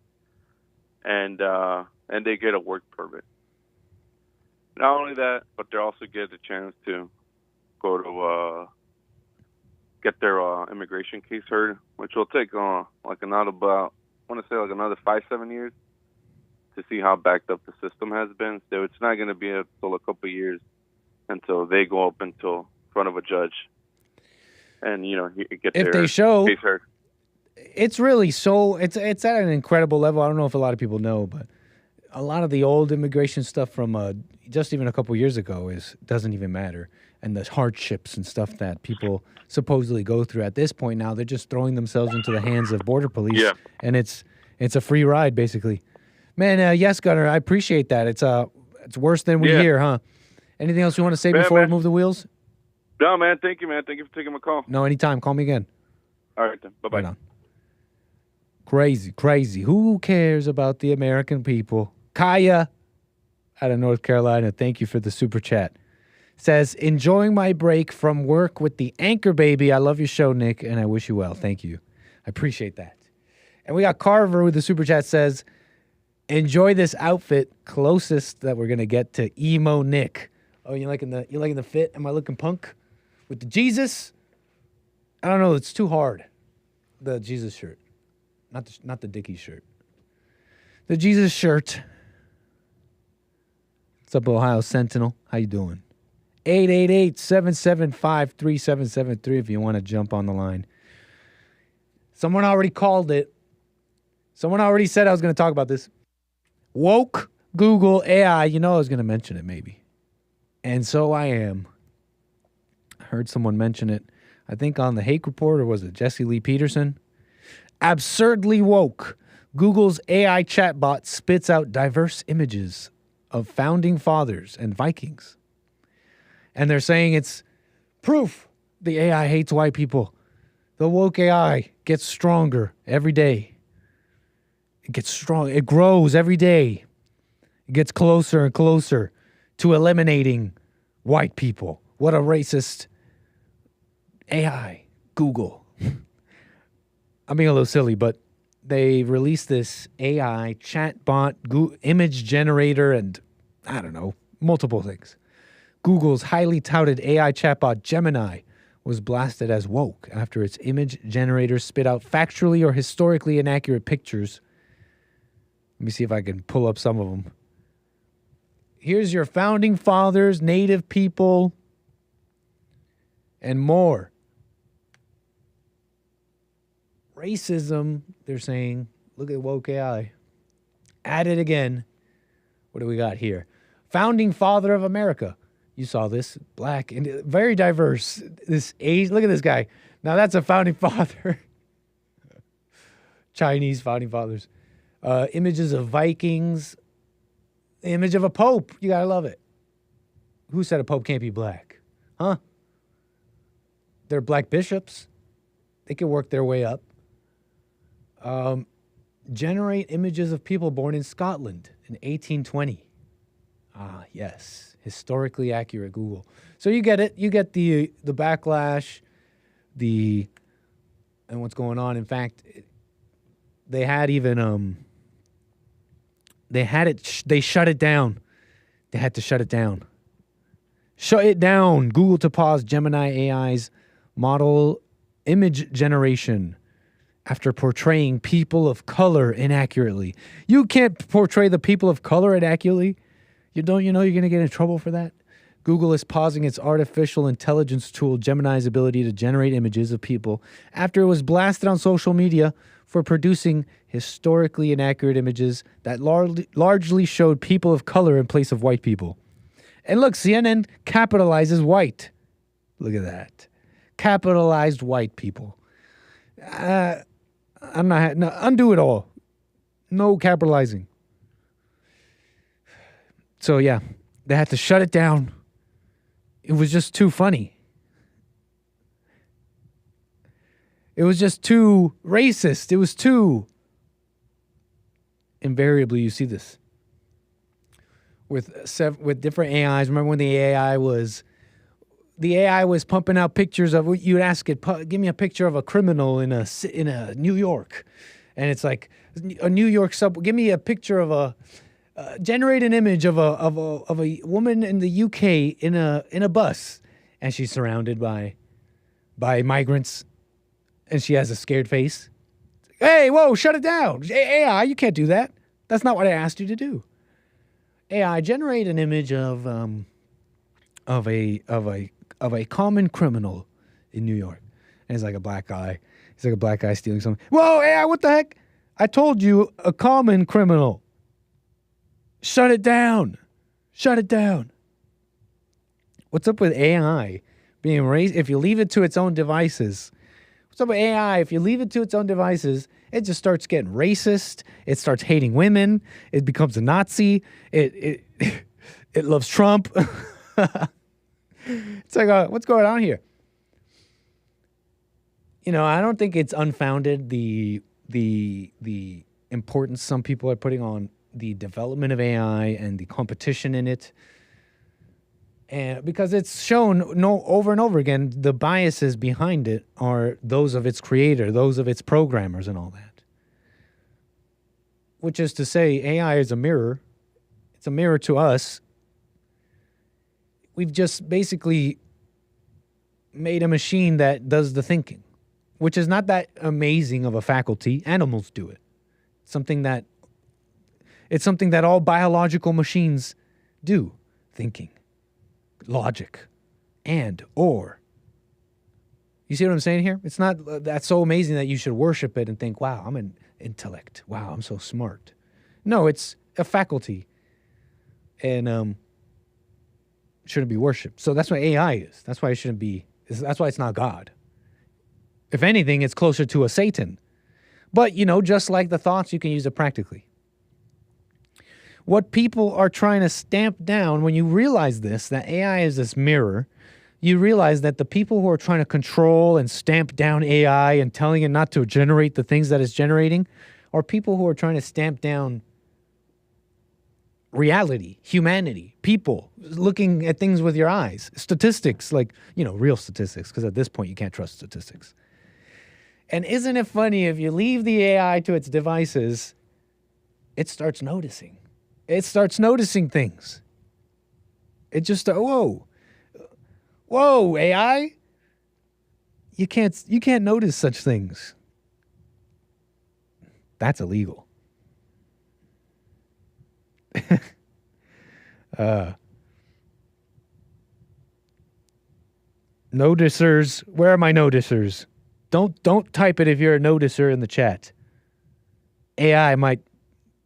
And they get a work permit. Not only that, but they also get a chance to go to get their immigration case heard, which will take like another 5-7 years to see how backed up the system has been. So it's not going to be until a couple of years until they go up until front of a judge and get their case heard. It's really it's at an incredible level. I don't know if a lot of people know, but a lot of the old immigration stuff from just even a couple years ago doesn't even matter. And the hardships and stuff that people supposedly go through at this point now, they're just throwing themselves into the hands of border police. Yeah. And it's a free ride, basically. Man, YesGunna, I appreciate that. It's worse than we hear, huh? Anything else you want to say before we move the wheels? No, man. Thank you, man. Thank you for taking my call. No, anytime. Call me again. All right, then. Bye-bye. Right on. Crazy. Who cares about the American people? Kaya out of North Carolina, thank you for the super chat. Says, enjoying my break from work with the anchor baby. I love your show, Nick, and I wish you well. Thank you. I appreciate that. And we got Carver with the super chat says, enjoy this outfit, closest that we're going to get to emo Nick. Oh, you liking the fit? Am I looking punk? With the Jesus? I don't know. It's too hard. The Jesus shirt. Not the Dickie shirt. The Jesus shirt. What's up, Ohio Sentinel? How you doing? 888-775-3773 if you want to jump on the line. Someone already called it. Someone already said I was going to talk about this. Woke Google AI. You know I was going to mention it maybe. And so I am. I heard someone mention it. I think on the Hake Report, or was it Jesse Lee Peterson? Absurdly woke. Google's AI chatbot spits out diverse images of founding fathers and Vikings. And they're saying it's proof the AI hates white people. The woke AI gets stronger every day. It gets strong. It grows every day. It gets closer and closer to eliminating white people. What a racist AI, Google. I'm being a little silly, but they released this AI chatbot, image generator, and I don't know, multiple things. Google's highly touted AI chatbot Gemini was blasted as woke after its image generator spit out factually or historically inaccurate pictures. Let me see if I can pull up some of them. Here's your founding fathers, native people, and more. Racism, they're saying. Look at woke AI. At it again. What do we got here? Founding father of America. You saw this. Black and very diverse. This age. Look at this guy. Now that's a founding father. Chinese founding fathers. Images of Vikings. Image of a pope. You gotta love it. Who said a pope can't be black? Huh? They're black bishops. They can work their way up. Generate images of people born in Scotland in 1820. Ah, yes. Historically accurate Google. So you get it. You get the backlash, and what's going on. In fact, they had even they shut it down. They had to shut it down. Shut it down. Google to pause Gemini AI's model image generation after portraying people of color inaccurately. You can't portray the people of color inaccurately. You know you're going to get in trouble for that? Google is pausing its artificial intelligence tool Gemini's ability to generate images of people after it was blasted on social media for producing historically inaccurate images that largely showed people of color in place of white people. And look, CNN capitalizes white. Look at that. Capitalized white people. Undo it all. No capitalizing. So yeah, they had to shut it down. It was just too funny. It was just too racist. It was too... Invariably, you see this with different AIs. Remember when the AI was pumping out pictures of, you'd ask it, give me a picture of a criminal in a New York, and it's like a New York subway. Give me a picture of generate an image of a woman in the UK in a bus, and she's surrounded by migrants, and she has a scared face. Hey, whoa, shut it down. AI, you can't do that. That's not what I asked you to do. AI, generate an image of a common criminal in New York. And it's like a black guy. He's like a black guy stealing something. Whoa, AI, what the heck? I told you, a common criminal. Shut it down. Shut it down. What's up with AI being raised? If you leave it to its own devices... So with AI, if you leave it to its own devices, it just starts getting racist. It starts hating women. It becomes a Nazi. It loves Trump. It's like, what's going on here? You know, I don't think it's unfounded, the importance some people are putting on the development of AI and the competition in it. And because it's shown over and over again, the biases behind it are those of its creator, those of its programmers and all that. Which is to say, AI is a mirror. It's a mirror to us. We've just basically made a machine that does the thinking, which is not that amazing of a faculty. Animals do it. It's something that all biological machines do, thinking. Logic, or. You see what I'm saying here? It's not that's so amazing that you should worship it and think, wow, I'm an intellect. Wow, I'm so smart. No, it's a faculty. And shouldn't be worshipped. So that's what AI is. That's why it shouldn't be. That's why it's not God. If anything, it's closer to a Satan. But, just like the thoughts, you can use it practically. What people are trying to stamp down, when you realize this, that AI is this mirror, you realize that the people who are trying to control and stamp down AI and telling it not to generate the things that it's generating are people who are trying to stamp down reality, humanity, people, looking at things with your eyes, statistics, like, real statistics, because at this point you can't trust statistics. And isn't it funny, if you leave the AI to its devices, it starts noticing. It starts noticing things. It just, whoa, AI, you can't notice such things. That's illegal. Noticers, where are my noticers? Don't type it if you're a noticer in the chat. AI might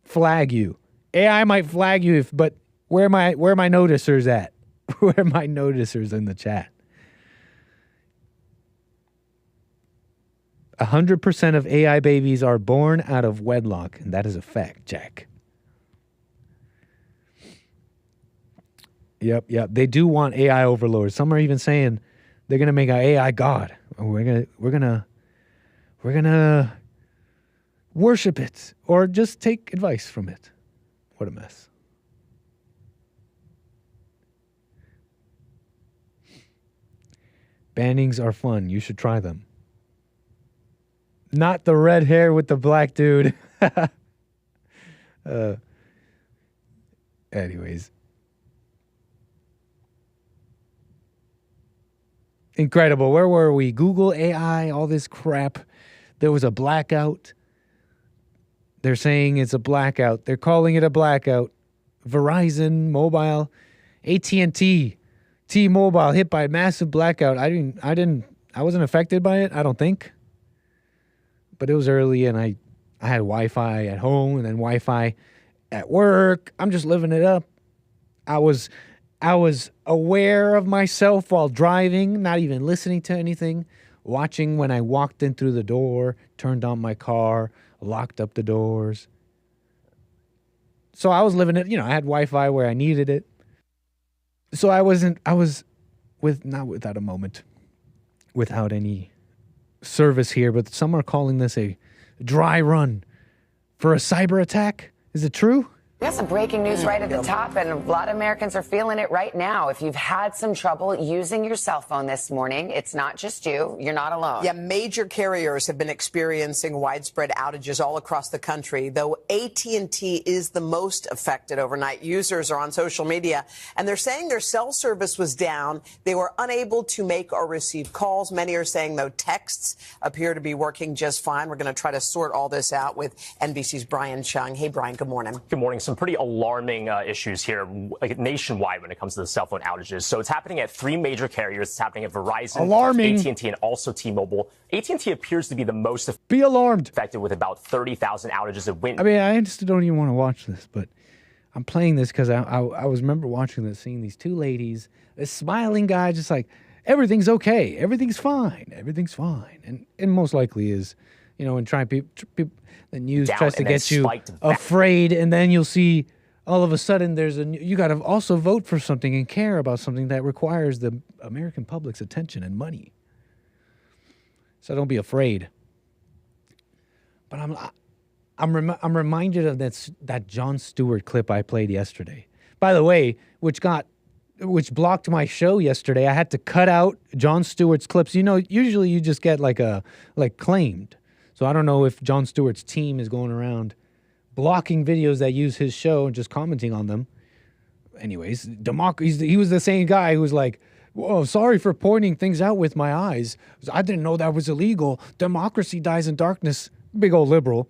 flag you. AI might flag you, but where are my noticers at? Where are my noticers in the chat? 100% of AI babies are born out of wedlock, and that is a fact, Jack. Yep. They do want AI overlords. Some are even saying they're gonna make our AI God. We're gonna worship it or just take advice from it. What a mess. Bannings are fun. You should try them. Not the red hair with the black dude. Anyways. Incredible. Where were we? Google, AI, all this crap. there was a blackout. They're saying it's a blackout. They're calling it a blackout. Verizon, Mobile, AT&T, T-Mobile hit by a massive blackout. I wasn't affected by it, I don't think. But it was early and I had Wi-Fi at home and then Wi-Fi at work. I'm just living it up. I was aware of myself while driving, not even listening to anything, watching when I walked in through the door, turned on my car, locked up the doors. So I was living it, I had Wi-Fi where I needed it. So I was not without a moment, without any service here, but some are calling this a dry run for a cyber attack. Is it true? We got some breaking news right at the top, and a lot of Americans are feeling it right now. If you've had some trouble using your cell phone this morning, it's not just you. You're not alone. Yeah, major carriers have been experiencing widespread outages all across the country, though AT&T is the most affected overnight. Users are on social media, and they're saying their cell service was down. They were unable to make or receive calls. Many are saying, though, texts appear to be working just fine. We're going to try to sort all this out with NBC's Brian Chung. Hey, Brian, good morning. Good morning. Some pretty alarming issues here, like nationwide when it comes to the cell phone outages. So it's happening at 3 major carriers. It's happening at Verizon, Alarming. AT&T, and also T-Mobile. AT&T appears to be the most affected with about 30,000 outages a win. I mean, I just don't even want to watch this, but I'm playing this because I remember watching this, seeing these two ladies, this smiling guy, just like, everything's okay, everything's fine, and most likely is, and trying people. The news tries to get you afraid, and then you'll see all of a sudden you got to also vote for something and care about something that requires the American public's attention and money. So don't be afraid. But I'm reminded of that Jon Stewart clip I played yesterday. By the way, which blocked my show yesterday. I had to cut out Jon Stewart's clips. Usually you just get claimed. So I don't know if Jon Stewart's team is going around blocking videos that use his show and just commenting on them. Anyways, he was the same guy who was like, "Whoa, sorry for pointing things out with my eyes. I didn't know that was illegal. Democracy dies in darkness." Big old liberal,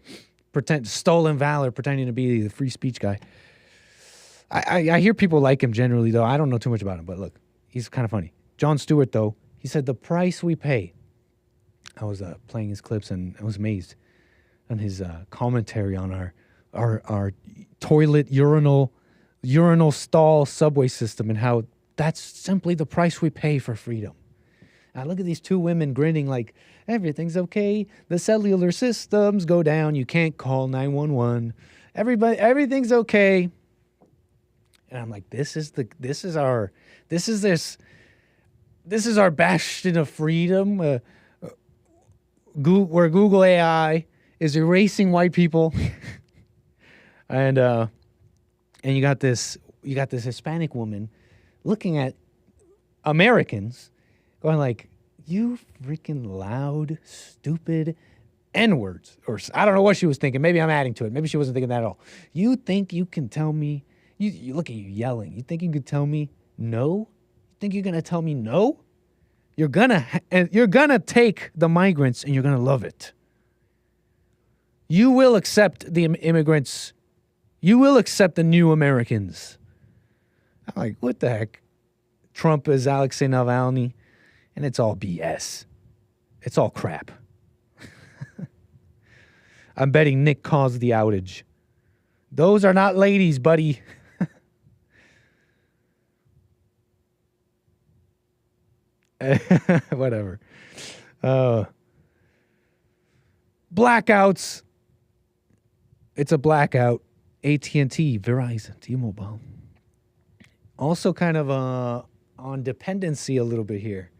stolen valor, pretending to be the free speech guy. I hear people like him generally, though. I don't know too much about him, but look, he's kind of funny. Jon Stewart, though, he said the price we pay. I was playing his clips and I was amazed on his commentary on our toilet urinal stall subway system and how that's simply the price we pay for freedom. I look at these two women grinning like everything's okay. The cellular systems go down. You can't call 911. Everything's okay. And I'm like, this is our bastion of freedom. Where Google AI is erasing white people, and you got this Hispanic woman looking at Americans, going like, "You freaking loud, stupid N-words," or I don't know what she was thinking. Maybe I'm adding to it. Maybe she wasn't thinking that at all. You think you can tell me? You look at you yelling. You think you could tell me no? You think you're gonna tell me no? You're gonna take the migrants and you're gonna love it. You will accept the immigrants. You will accept the new Americans. I'm like, what the heck? Trump is Alexei Navalny, and it's all BS. It's all crap. I'm betting Nick caused the outage. Those are not ladies, buddy. Whatever. Blackouts. It's a blackout. AT&T, Verizon, T-Mobile. Also kind of on dependency a little bit here.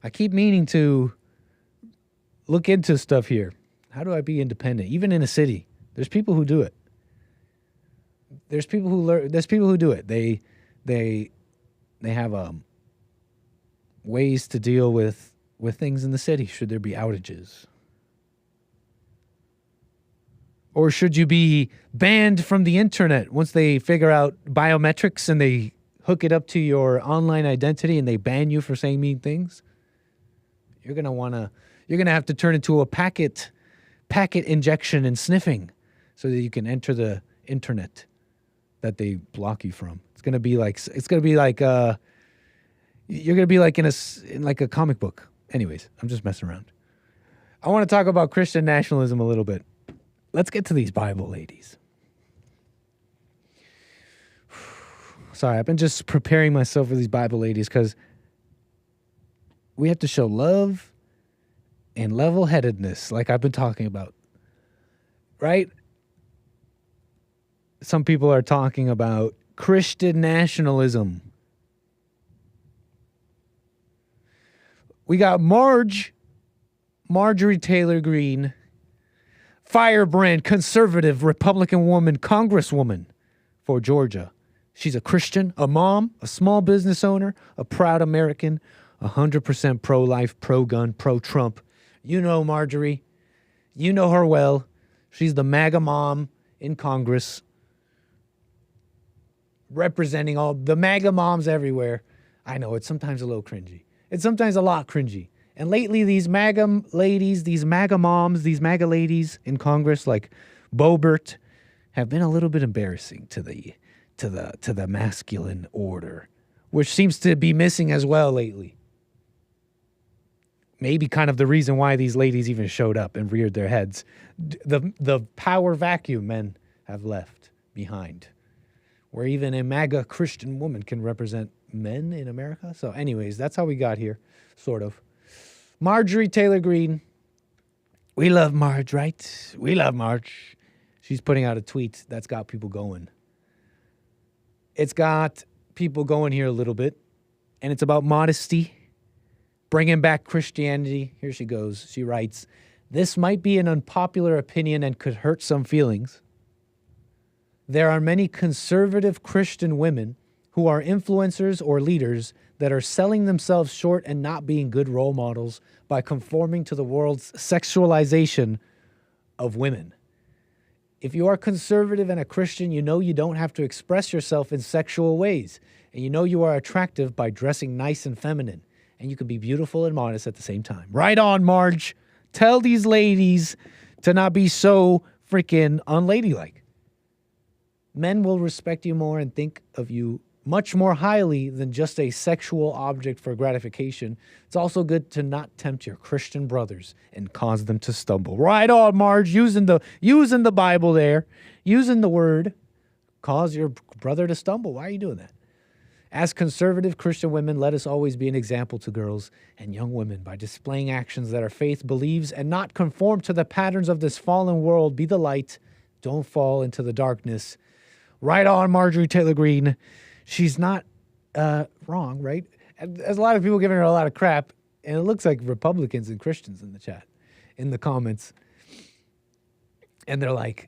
I keep meaning to look into stuff here. How do I be independent? Even in a city, there's people who do it. There's people who do it. They have ways to deal with things in the city should there be outages. Or should you be banned from the internet once they figure out biometrics and they hook it up to your online identity and they ban you for saying mean things? You're gonna wanna You're going to have to turn into a packet injection and sniffing so that you can enter the internet that they block you from. It's going to be like you're going to be like in a comic book. Anyways, I'm just messing around. I want to talk about Christian nationalism a little bit. Let's get to these Bible ladies. Sorry, I've been just preparing myself for these Bible ladies because we have to show love and level-headedness like I've been talking about. Right? Some people are talking about Christian nationalism. We got Marjorie Taylor Greene, firebrand, conservative, Republican woman, congresswoman for Georgia. She's a Christian, a mom, a small business owner, a proud American, 100% pro-life, pro-gun, pro-Trump. You know Marjorie. You know her well. She's the MAGA mom in Congress, representing all the MAGA moms everywhere. I know, it's sometimes a little cringy. It's sometimes a lot cringy. And lately, these MAGA ladies, these MAGA moms, these MAGA ladies in Congress, like Boebert, have been a little bit embarrassing to the masculine order, which seems to be missing as well lately. Maybe kind of the reason why these ladies even showed up and reared their heads. The power vacuum men have left behind, where even a MAGA Christian woman can represent men in America. So anyways, that's how we got here, sort of. Marjorie Taylor Greene. We love Marge, right? We love Marge. She's putting out a tweet that's got people going. It's got people going here a little bit, and it's about modesty, bringing back Christianity. Here she goes. She writes, "This might be an unpopular opinion and could hurt some feelings. There are many conservative Christian women who are influencers or leaders that are selling themselves short and not being good role models by conforming to the world's sexualization of women. If you are conservative and a Christian, you know you don't have to express yourself in sexual ways, and you know you are attractive by dressing nice and feminine, and you can be beautiful and modest at the same time." Right on, Marge. Tell these ladies to not be so freaking unladylike. Men will respect you more and think of you much more highly than just a sexual object for gratification. It's also good to not tempt your Christian brothers and cause them to stumble. Right on, Marge, using the Bible there, using the word, cause your brother to stumble. Why are you doing that? As conservative Christian women, let us always be an example to girls and young women by displaying actions that our faith believes and not conform to the patterns of this fallen world. Be the light. Don't fall into the darkness. Right on, Marjorie Taylor Greene. She's not wrong, right? And there's a lot of people giving her a lot of crap, and it looks like Republicans and Christians in the chat, in the comments. And they're like,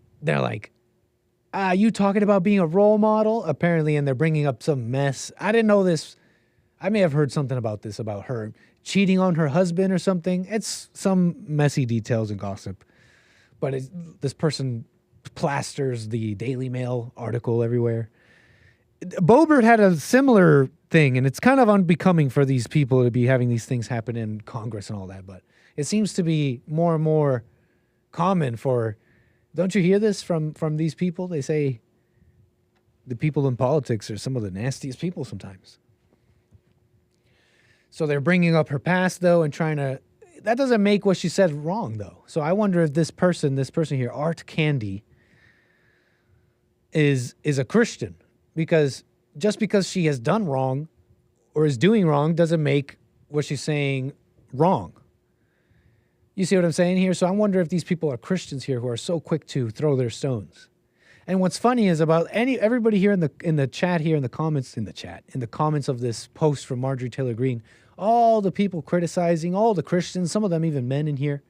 you talking about being a role model? Apparently, and they're bringing up some mess. I didn't know this. I may have heard something about this, about her cheating on her husband or something. It's some messy details and gossip. But this person plasters the Daily Mail article everywhere. Boebert had a similar thing, and it's kind of unbecoming for these people to be having these things happen in Congress and all that, but it seems to be more and more common for... Don't you hear this from these people? They say the people in politics are some of the nastiest people sometimes. So they're bringing up her past, though, and trying to... That doesn't make what she said wrong, though. So I wonder if this person here, Art Candy, is a Christian. Because just because she has done wrong or is doing wrong doesn't make what she's saying wrong. You see what I'm saying here? So I wonder if these people are Christians here who are so quick to throw their stones. And what's funny is about everybody here in the chat here, in the comments of this post from Marjorie Taylor Greene, all the people criticizing, all the Christians, some of them even men in here,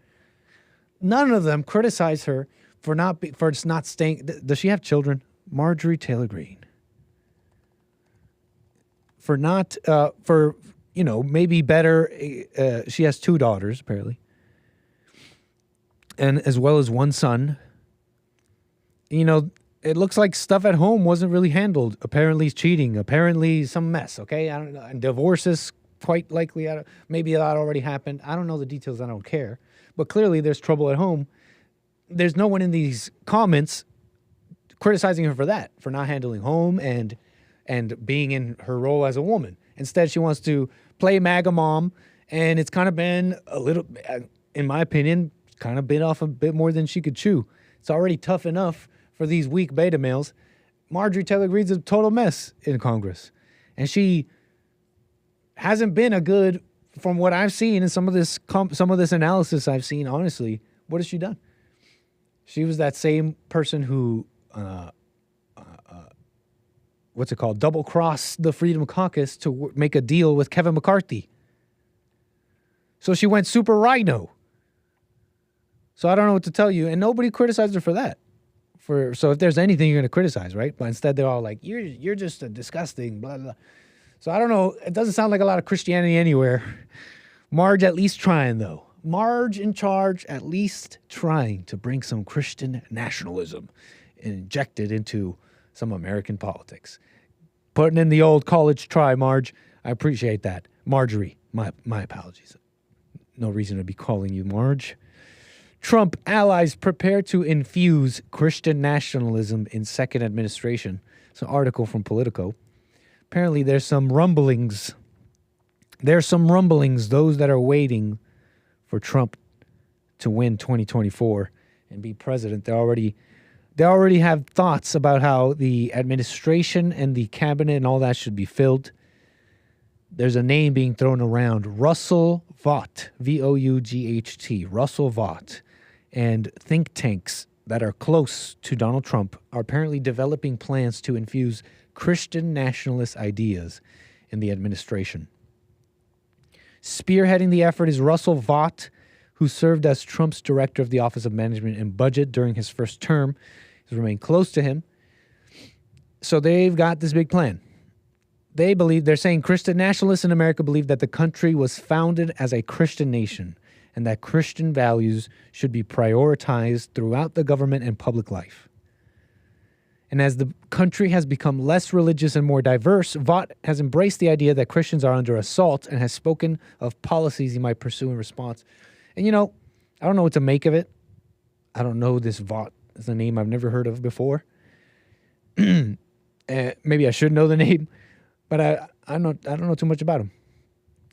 none of them criticize her for not staying. Does she have children? Marjorie Taylor Greene. For not, maybe better, she has 2 daughters, apparently. And as well as 1 son. You know, it looks like stuff at home wasn't really handled. Apparently cheating, apparently some mess, okay? I don't know. And divorces quite likely, maybe that already happened. I don't know the details. I don't care. But clearly there's trouble at home. There's no one in these comments criticizing her for that, for not handling home and being in her role as a woman. Instead, she wants to play MAGA mom, and it's kind of been a little, in my opinion, kind of bit off a bit more than she could chew. It's already tough enough for these weak beta males. Marjorie Taylor Greene's a total mess in Congress. And she hasn't been a good, from what I've seen and some of this analysis I've seen, honestly, what has she done? She was that same person who, double-crossed the Freedom Caucus to make a deal with Kevin McCarthy. So she went super rhino. So I don't know what to tell you. And nobody criticized her for that. So if there's anything you're going to criticize, right? But instead they're all like, you're just a disgusting, blah, blah. So I don't know. It doesn't sound like a lot of Christianity anywhere. Marge at least trying, though. Marge in charge, at least trying to bring some Christian nationalism and inject it into some American politics. Putting in the old college try, Marge. I appreciate that. Marjorie, my apologies. No reason to be calling you Marge. Trump allies prepare to infuse Christian nationalism in second administration. It's an article from Politico. Apparently there's some rumblings. Those that are waiting for Trump to win 2024 and be president. They already have thoughts about how the administration and the cabinet and all that should be filled. There's a name being thrown around, Russell Vought, V-O-U-G-H-T, Russell Vought. And think tanks that are close to Donald Trump are apparently developing plans to infuse Christian nationalist ideas in the administration. Spearheading the effort is Russell Vought, who served as Trump's director of the Office of Management and Budget during his first term. He's remained close to him. So they've got this big plan. They're saying Christian nationalists in America believe that the country was founded as a Christian nation and that Christian values should be prioritized throughout the government and public life. And as the country has become less religious and more diverse, Vought has embraced the idea that Christians are under assault and has spoken of policies he might pursue in response. And, I don't know what to make of it. I don't know this Vought is a name I've never heard of before. Maybe I should know the name, but I don't know too much about him.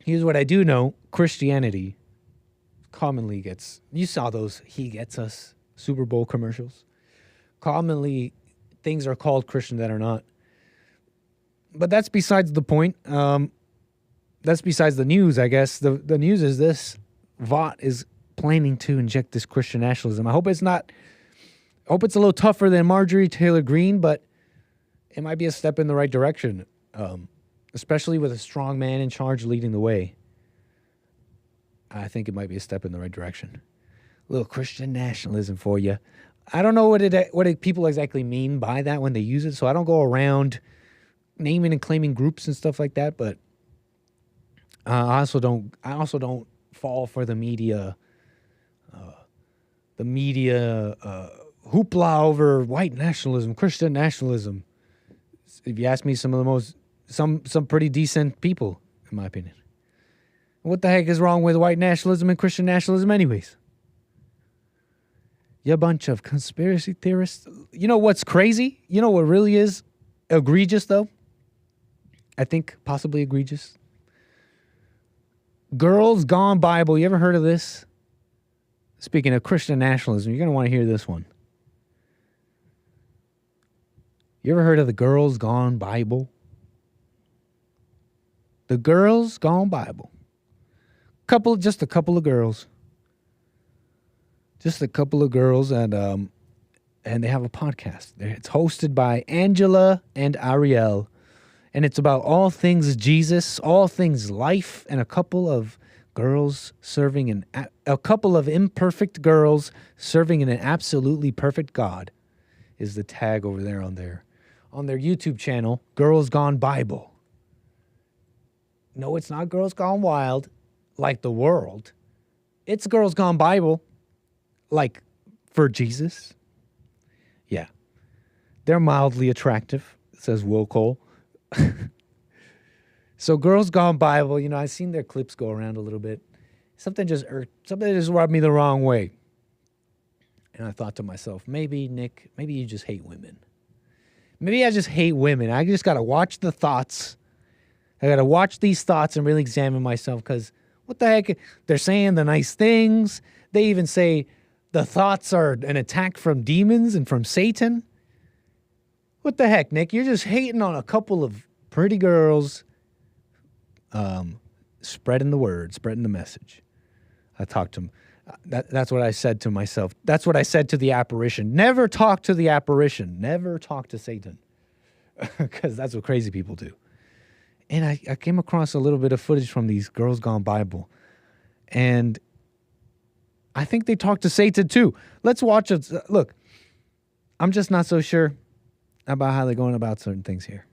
Here's what I do know. Christianity commonly gets, you saw those He Gets Us Super Bowl commercials. Commonly, things are called Christian that are not. But that's besides the point. That's besides the news, I guess. The news is this. Vought is planning to inject this Christian nationalism. I hope it's a little tougher than Marjorie Taylor Greene, but it might be a step in the right direction, especially with a strong man in charge leading the way. I think it might be a step in the right direction. A little Christian nationalism for you. I don't know what people exactly mean by that when they use it, so I don't go around naming and claiming groups and stuff like that. But I also don't fall for the media hoopla over white nationalism, Christian nationalism. If you ask me, some pretty decent people, in my opinion. What the heck is wrong with white nationalism and Christian nationalism anyways? You bunch of conspiracy theorists. You know what's crazy? You know what really is egregious, though? I think possibly egregious. Girls Gone Bible. You ever heard of this? Speaking of Christian nationalism, you're going to want to hear this one. You ever heard of the Girls Gone Bible? The Girls Gone Bible. Just a couple of girls. Just a couple of girls, and they have a podcast. It's hosted by Angela and Ariel, and it's about all things Jesus, all things life, and a couple of girls serving a couple of imperfect girls serving in an absolutely perfect God is the tag over there on their YouTube channel, Girls Gone Bible. No, it's not Girls Gone Wild, like the world. It's Girls Gone Bible, like for Jesus. Yeah. They're mildly attractive, says Will Cole. So Girls Gone Bible, you know, I've seen their clips go around a little bit. Something just rubbed me the wrong way. And I thought to myself, maybe, Nick, maybe you just hate women. Maybe I just hate women. I just got to watch the thoughts. I got to watch these thoughts and really examine myself, because what the heck? They're saying the nice things. They even say the thoughts are an attack from demons and from Satan. What the heck, Nick? You're just hating on a couple of pretty girls spreading the word, spreading the message. I talked to him. That's what I said to myself. That's what I said to the apparition. Never talk to the apparition. Never talk to Satan. Because that's what crazy people do. And I came across a little bit of footage from these Girls Gone Bible. And I think they talk to Satan too. Let's watch it. Look, I'm just not so sure about how they're going about certain things here.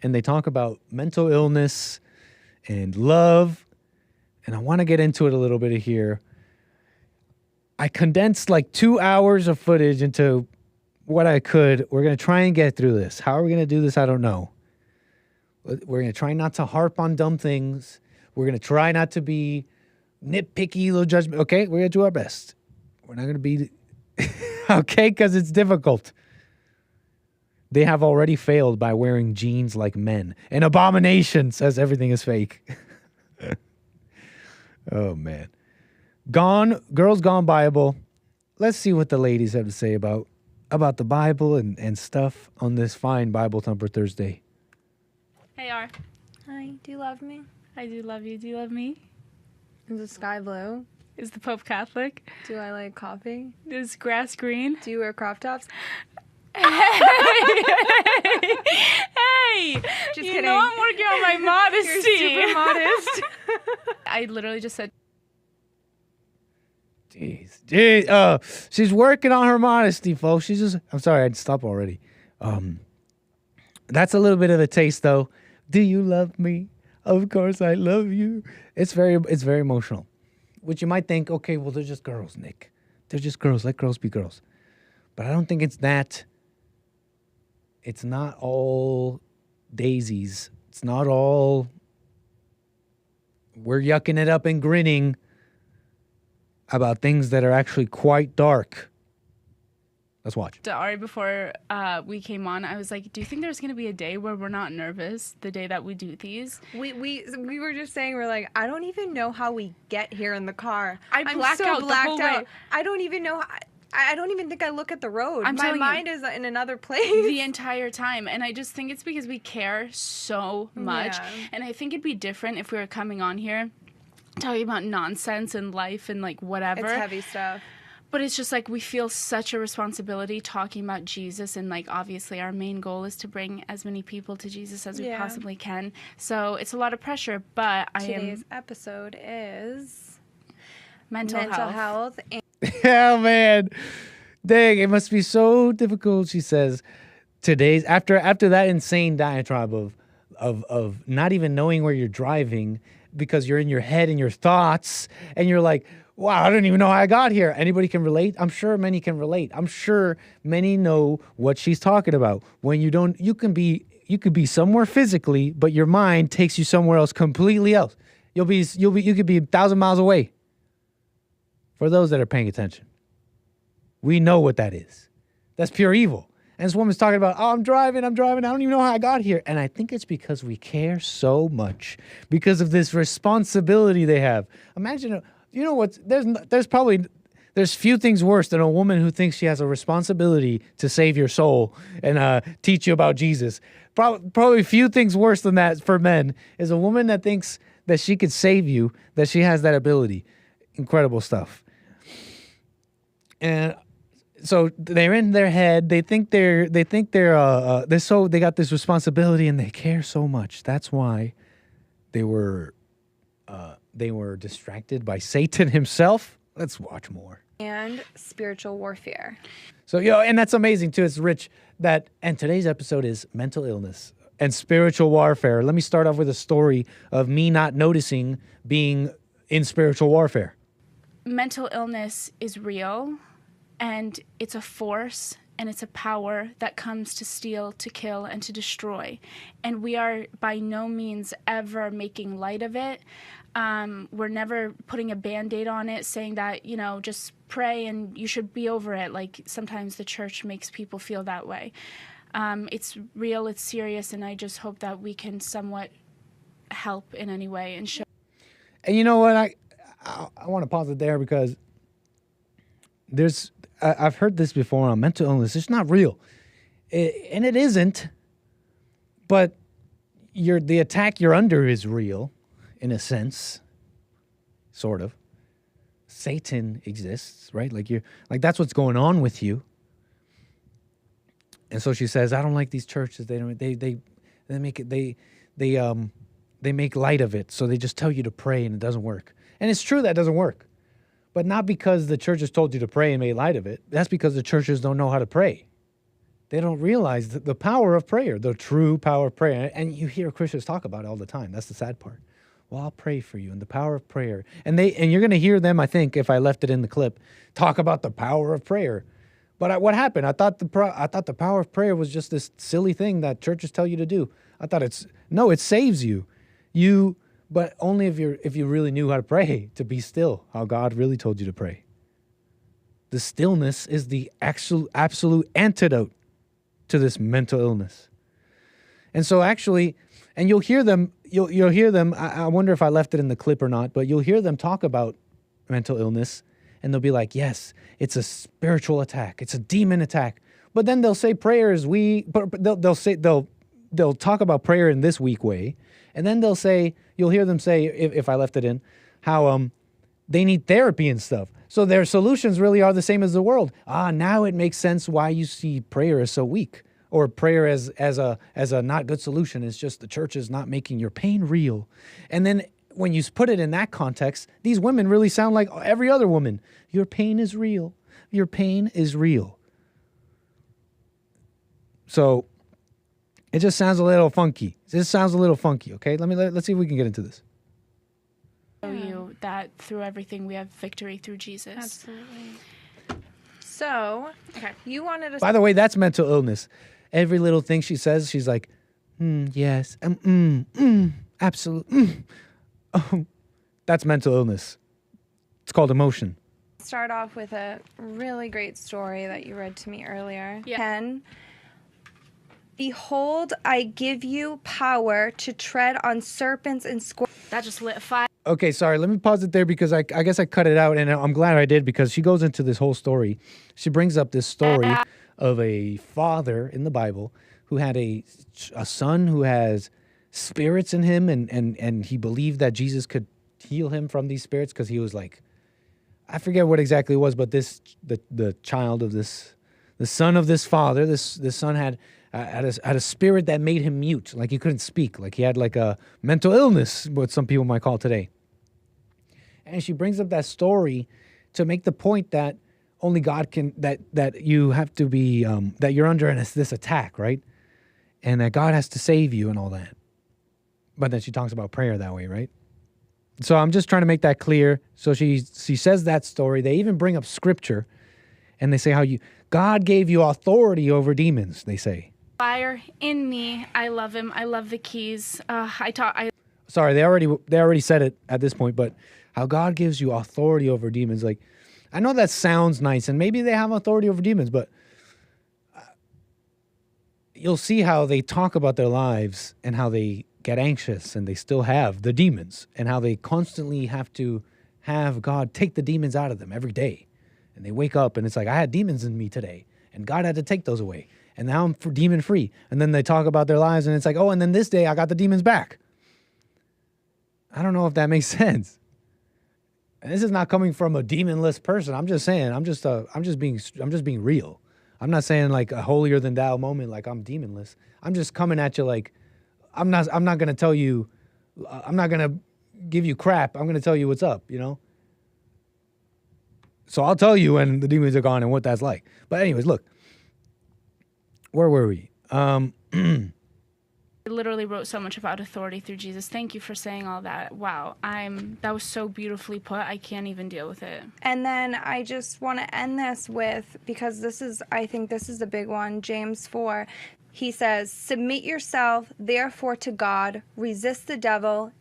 And they talk about mental illness and love. And I want to get into it a little bit here. I condensed like 2 hours of footage into what I could. We're going to try and get through this. How are we going to do this? I don't know. We're going to try not to harp on dumb things. We're going to try not to be nitpicky, low judgment. Okay, we're going to do our best. We're not going to be... okay, because it's difficult. They have already failed by wearing jeans like men. An abomination says everything is fake. Oh, man. Girls Gone Bible. Let's see what the ladies have to say about the Bible and stuff on this fine Bible Thumper Thursday. Hey, R. Hi, do you love me? I do love you. Do you love me? Is the sky blue? Is the Pope Catholic? Do I like coffee? Is grass green? Do you wear crop tops? Hey! Just you kidding. Know I'm working on my modesty. You're super modest. I literally just said... Jeez. She's working on her modesty, folks. She's just... I'm sorry, I'd stop already. That's a little bit of a taste, though. Do you love me? Of course I love you. It's very emotional. Which you might think, okay, well, they're just girls, Nick. They're just girls. Let girls be girls. But I don't think it's that. It's not all daisies. It's not all we're yucking it up and grinning about things that are actually quite dark. Let's watch. To Ari, before we came on, I was like, do you think there's going to be a day where we're not nervous the day that we do these? We were just saying, we're like, I don't even know how we get here in the car. I'm blacked out the whole way. I don't even know. I don't even think I look at the road. My mind is in another place. The entire time. And I just think it's because we care so much. Yeah. And I think it'd be different if we were coming on here talking about nonsense and life and like whatever. It's heavy stuff. But it's just like we feel such a responsibility talking about Jesus, and like obviously our main goal is to bring as many people to Jesus as we possibly can. So it's a lot of pressure, but today's episode is mental health. Yeah, man. Dang, it must be so difficult, she says. Today's after that insane diatribe of not even knowing where you're driving because you're in your head and your thoughts, and you're like, wow, I don't even know how I got here. Anybody can relate? I'm sure many can relate. I'm sure many know what she's talking about. When you don't, you could be somewhere physically, but your mind takes you somewhere else completely else. You could be 1,000 miles away. For those that are paying attention, we know what that is. That's pure evil. And this woman's talking about, oh, I'm driving. I don't even know how I got here. And I think it's because we care so much because of this responsibility they have. Imagine, you know what? There's few things worse than a woman who thinks she has a responsibility to save your soul and teach you about Jesus. Probably few things worse than that for men is a woman that thinks that she could save you, that she has that ability. Incredible stuff. And so they're in their head. They got this responsibility and they care so much. That's why they were distracted by Satan himself. Let's watch more. And spiritual warfare. So, and that's amazing too. It's rich and today's episode is mental illness and spiritual warfare. Let me start off with a story of me not noticing being in spiritual warfare. Mental illness is real, and it's a force, and it's a power that comes to steal, to kill, and to destroy. And we are by no means ever making light of it. We're never putting a Band-Aid on it, saying that, you know, just pray and you should be over it. Like sometimes the church makes people feel that way. It's real, it's serious, and I just hope that we can somewhat help in any way and show. And you know what? I want to pause it there because I've heard this before on mental illness. It's not real. And it isn't. But the attack you're under is real, in a sense. Sort of. Satan exists, right? Like that's what's going on with you. And so she says, I don't like these churches. They make light of it. So they just tell you to pray and it doesn't work. And it's true that doesn't work. But not because the churches told you to pray and made light of it. That's because the churches don't know how to pray. They don't realize the power of prayer, the true power of prayer. And you hear Christians talk about it all the time. That's the sad part. Well, I'll pray for you and the power of prayer. And you're going to hear them, I think, if I left it in the clip, talk about the power of prayer. But what happened? I thought the power of prayer was just this silly thing that churches tell you to do. I thought it saves you. But only if you really knew how to pray, to be still, how God really told you to pray. The stillness is the absolute antidote to this mental illness. And so actually, and you'll hear them, I wonder if I left it in the clip or not, but you'll hear them talk about mental illness, and they'll be like, yes, it's a spiritual attack, it's a demon attack. But then they'll say prayer is weak, but they'll talk about prayer in this weak way. And then you'll hear them say, if I left it in, how they need therapy and stuff. So their solutions really are the same as the world. Now it makes sense why you see prayer as so weak, or prayer as a not good solution. It's just the church is not making your pain real. And then when you put it in that context, these women really sound like every other woman. Your pain is real. Your pain is real. So it just sounds a little funky. Okay, let's see if we can get into this. Show you that through everything we have victory through Jesus. Absolutely. So, okay, you wanted to. By the way, that's mental illness. Every little thing she says, she's like, yes, absolutely. That's mental illness. It's called emotion. Start off with a really great story that you read to me earlier. Yeah. 10. Behold, I give you power to tread on serpents and scorpions. That just lit a fire. Okay, sorry. Let me pause it there because I guess I cut it out, and I'm glad I did because she goes into this whole story. She brings up this story of a father in the Bible who had a son who has spirits in him, and he believed that Jesus could heal him from these spirits because he was like, I forget what exactly it was, but the child of this, the son of this father, this son had a spirit that made him mute, like he couldn't speak, like he had like a mental illness, what some people might call today. And she brings up that story to make the point that only God can, that you have to be, that you're under this attack, right? And that God has to save you and all that. But then she talks about prayer that way, right? So I'm just trying to make that clear. So she says that story. They even bring up scripture, and they say how God gave you authority over demons, they say. Fire in me. I love him. I love the keys. Sorry, they already said it at this point, but how God gives you authority over demons. Like, I know that sounds nice, and maybe they have authority over demons, but you'll see how they talk about their lives and how they get anxious and they still have the demons, and how they constantly have to have God take the demons out of them every day. And they wake up and it's like, I had demons in me today and God had to take those away. And now I'm demon free. And then they talk about their lives and it's like, oh, and then this day I got the demons back. I don't know if that makes sense. And this is not coming from a demonless person. I'm just saying, I'm just being real. I'm not saying like a holier than thou moment, like I'm demonless. I'm just coming at you like, I'm not going to tell you, I'm not going to give you crap. I'm going to tell you what's up, you know? So I'll tell you when the demons are gone and what that's like. But anyways, look, where were we? literally wrote so much about authority through Jesus. Thank you for saying all that. Wow, that was so beautifully put. I can't even deal with it. And then I just want to end this with, because I think this is a big one, James 4. He says, submit yourself, therefore, to God, resist the devil,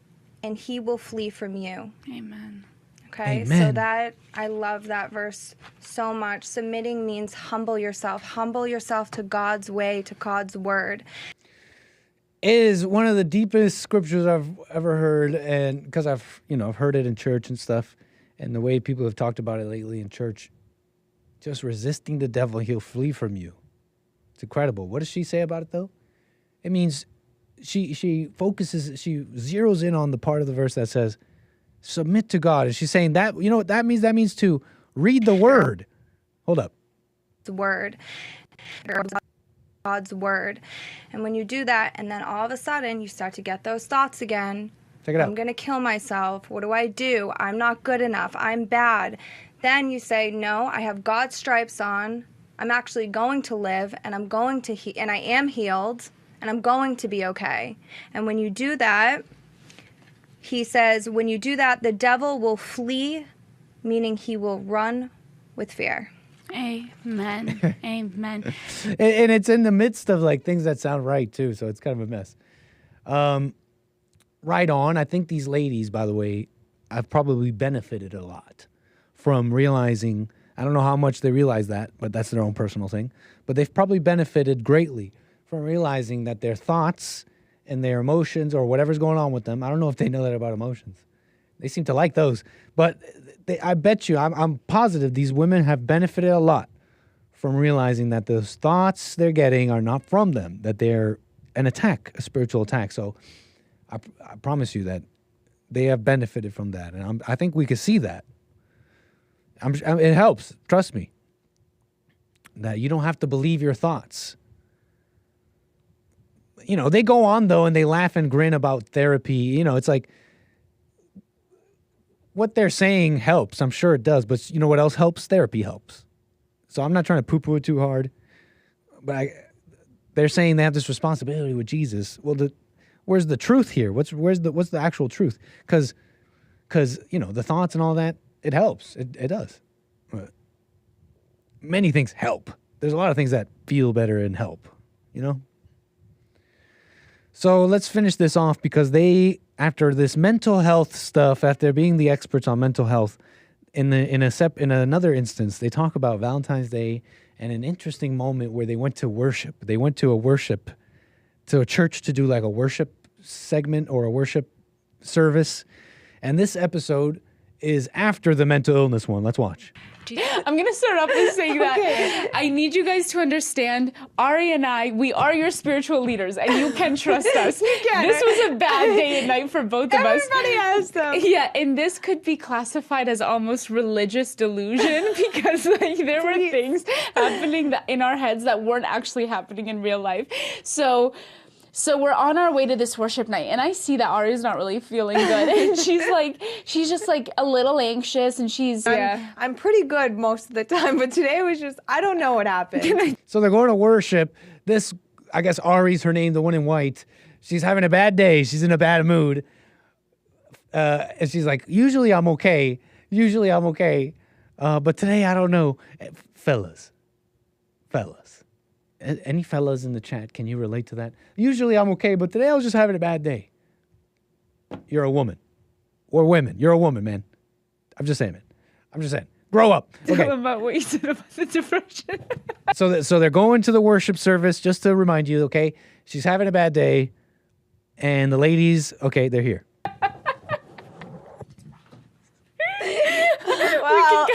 and he will flee from you. Amen. Okay, Amen. So I love that verse so much. Submitting means humble yourself to God's way, to God's word. It is one of the deepest scriptures I've ever heard, and because I've heard it in church and stuff, and the way people have talked about it lately in church, just resisting the devil, he'll flee from you. It's incredible. What does she say about it though? It means she zeroes in on the part of the verse that says, submit to God. And she's saying that, you know what that means? That means to read the word. Hold up. Word. God's word. And when you do that, and then all of a sudden you start to get those thoughts again. Check it out. I'm going to kill myself. What do? I'm not good enough. I'm bad. Then you say, no, I have God's stripes on. I'm actually going to live, and I'm going to and I am healed, and I'm going to be okay. And when you do that, he says, when you do that, the devil will flee, meaning he will run with fear. Amen. Amen. And it's in the midst of like things that sound right too, so it's kind of a mess. Right on. I think these ladies, by the way, have probably benefited a lot from realizing, I don't know how much they realize that, but that's their own personal thing, but they've probably benefited greatly from realizing that their thoughts and their emotions or whatever's going on with them, I don't know if they know that about emotions. They seem to like those, but I bet you, I'm positive these women have benefited a lot from realizing that those thoughts they're getting are not from them, that they're an attack, a spiritual attack. So I promise you that they have benefited from that. And I think we can see that. It helps, trust me, that you don't have to believe your thoughts. You know, they go on though and they laugh and grin about therapy. You know, it's like, what they're saying helps. I'm sure it does. But you know what else helps? Therapy helps. So I'm not trying to poo-poo it too hard. But they're saying they have this responsibility with Jesus. Well, where's the truth here? What's the actual truth? Because you know, the thoughts and all that, it helps. It does. But many things help. There's a lot of things that feel better and help, you know? So let's finish this off because after this mental health stuff, after being the experts on mental health, in another instance, they talk about Valentine's Day and an interesting moment where they went to worship. They went to a church to do like a worship segment or a worship service. And this episode is after the mental illness one. Let's watch. I'm going to start off with saying that I need you guys to understand, Ari and I, we are your spiritual leaders, and you can trust us. This was a bad day and night for both of us. Everybody has them. Yeah, and this could be classified as almost religious delusion because like there were things happening in our heads that weren't actually happening in real life. So we're on our way to this worship night, and I see that Ari's not really feeling good, and she's just like a little anxious, and I'm pretty good most of the time, but today was just, I don't know what happened. So they're going to worship. This, I guess Ari's her name, the one in white. She's having a bad day. She's in a bad mood. And she's like, usually I'm okay. But today I don't know. Fellas. Any fellas in the chat, can you relate to that? Usually I'm okay, but today I was just having a bad day. You're a woman. Or women. You're a woman, man. I'm just saying. Grow up. Okay. Tell them about what you said about the depression. So they're going to the worship service, just to remind you, okay? She's having a bad day, and the ladies, okay, they're here. Well,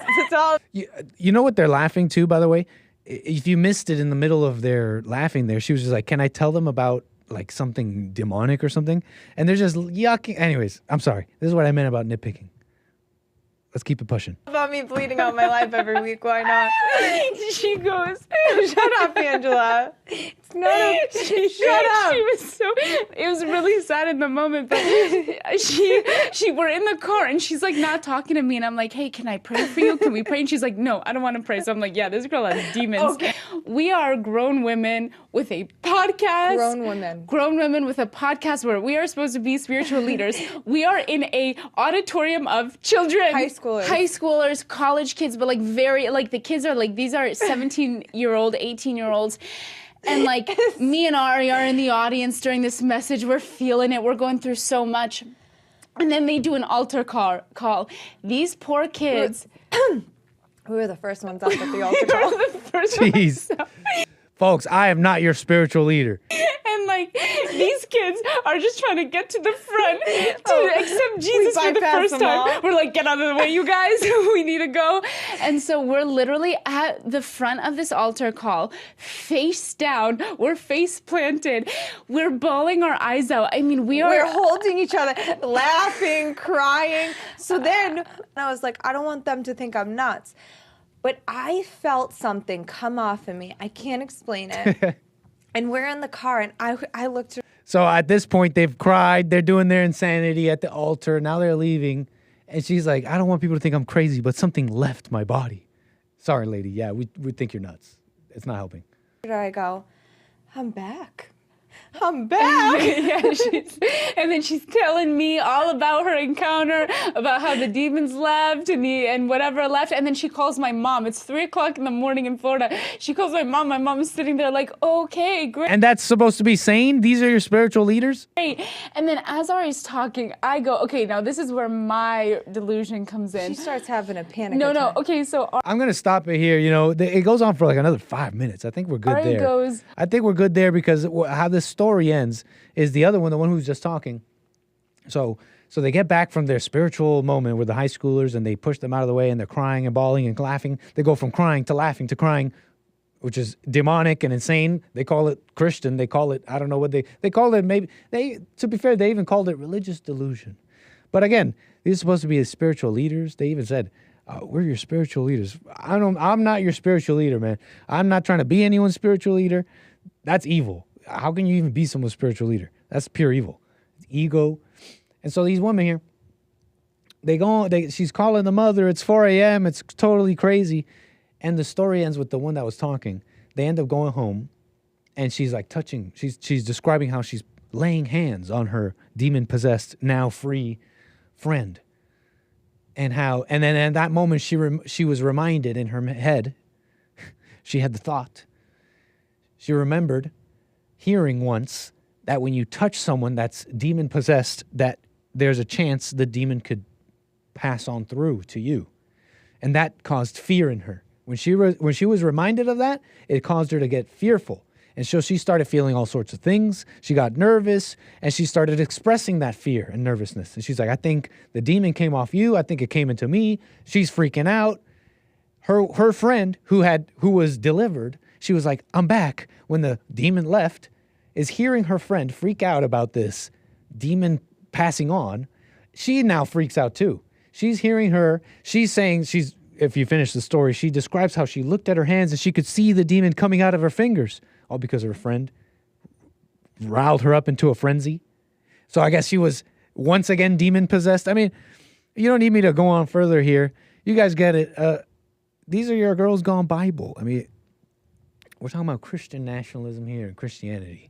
it's all... You know what they're laughing to, by the way? If you missed it in the middle of their laughing there, she was just like, can I tell them about like something demonic or something? And they're just yucking. Anyways, I'm sorry. This is what I meant about nitpicking. Let's keep it pushing. About me bleeding out my life every week. Why not? She goes, shut up, Angela. It's Shut up. She was so, it was really sad in the moment, but we're in the car and she's like not talking to me and I'm like, hey, can I pray for you? Can we pray? And she's like, no, I don't want to pray. So I'm like, yeah, this girl has demons. Okay. We are grown women with a podcast. Grown women with a podcast where we are supposed to be spiritual leaders. We are in a auditorium of children. High schoolers, college kids, but like the kids are like, these are 17-year-old, 18-year-olds. And like me and Ari are in the audience during this message. We're feeling it. We're going through so much. And then they do an altar call. These poor kids. We were the first ones up at the altar call. Jeez. Folks, I am not your spiritual leader. And like these kids are just trying to get to the front to accept Jesus for the first time. We're like, get out of the way, you guys. We need to go. And so we're literally at the front of this altar call, face down. We're face planted. We're bawling our eyes out. I mean, we're holding each other, laughing, crying. So then I was like, I don't want them to think I'm nuts. But I felt something come off of me. I can't explain it. And we're in the car, and I looked. So at this point, they've cried. They're doing their insanity at the altar. Now they're leaving. And she's like, I don't want people to think I'm crazy, but something left my body. Sorry, lady. Yeah, we think you're nuts. It's not helping. Where do I go? I'm back. I'm back. And then she's telling me all about her encounter, about how the demons left and whatever left. And then she calls my mom. It's 3:00 in the morning in Florida. She calls my mom. My mom is sitting there like, okay, great. And that's supposed to be sane? These are your spiritual leaders? Great. And then as Ari's talking, I go, okay, now this is where my delusion comes in. She starts having a panic attack. attack. Okay, so I'm going to stop it here. You know, it goes on for like another 5 minutes. I think we're good Ari there. I think we're good there because how this story ends is the other one, the one who's just talking. So they get back from their spiritual moment with the high schoolers and they push them out of the way and they're crying and bawling and laughing. They go from crying to laughing to crying, which is demonic and insane. They call it Christian. They call it, I don't know what they call it. Maybe to be fair, they even called it religious delusion. But again, these are supposed to be the spiritual leaders. They even said, we're your spiritual leaders. I'm not your spiritual leader, man. I'm not trying to be anyone's spiritual leader. That's evil. How can you even be someone's spiritual leader? That's pure evil. It's ego. And so these women here, she's calling the mother. It's 4 a.m. It's totally crazy. And the story ends with the one that was talking. They end up going home and she's like touching. She's describing how she's laying hands on her demon-possessed, now free friend. And then at that moment she was reminded in her head, she had the thought. She remembered hearing once that when you touch someone that's demon-possessed, that there's a chance the demon could pass on through to you. And that caused fear in her. When she was reminded of that, it caused her to get fearful. And so she started feeling all sorts of things. She got nervous, and she started expressing that fear and nervousness. And she's like, I think the demon came off you. I think it came into me. She's freaking out. Her friend who was delivered, she was like, I'm back. When the demon left, is hearing her friend freak out about this demon passing on. She now freaks out too. She's hearing her. She's saying, if you finish the story, she describes how she looked at her hands and she could see the demon coming out of her fingers, all because her friend riled her up into a frenzy. So I guess she was once again demon possessed. I mean, you don't need me to go on further here. You guys get it. These are your girls gone Bible. I mean, we're talking about Christian nationalism here and Christianity.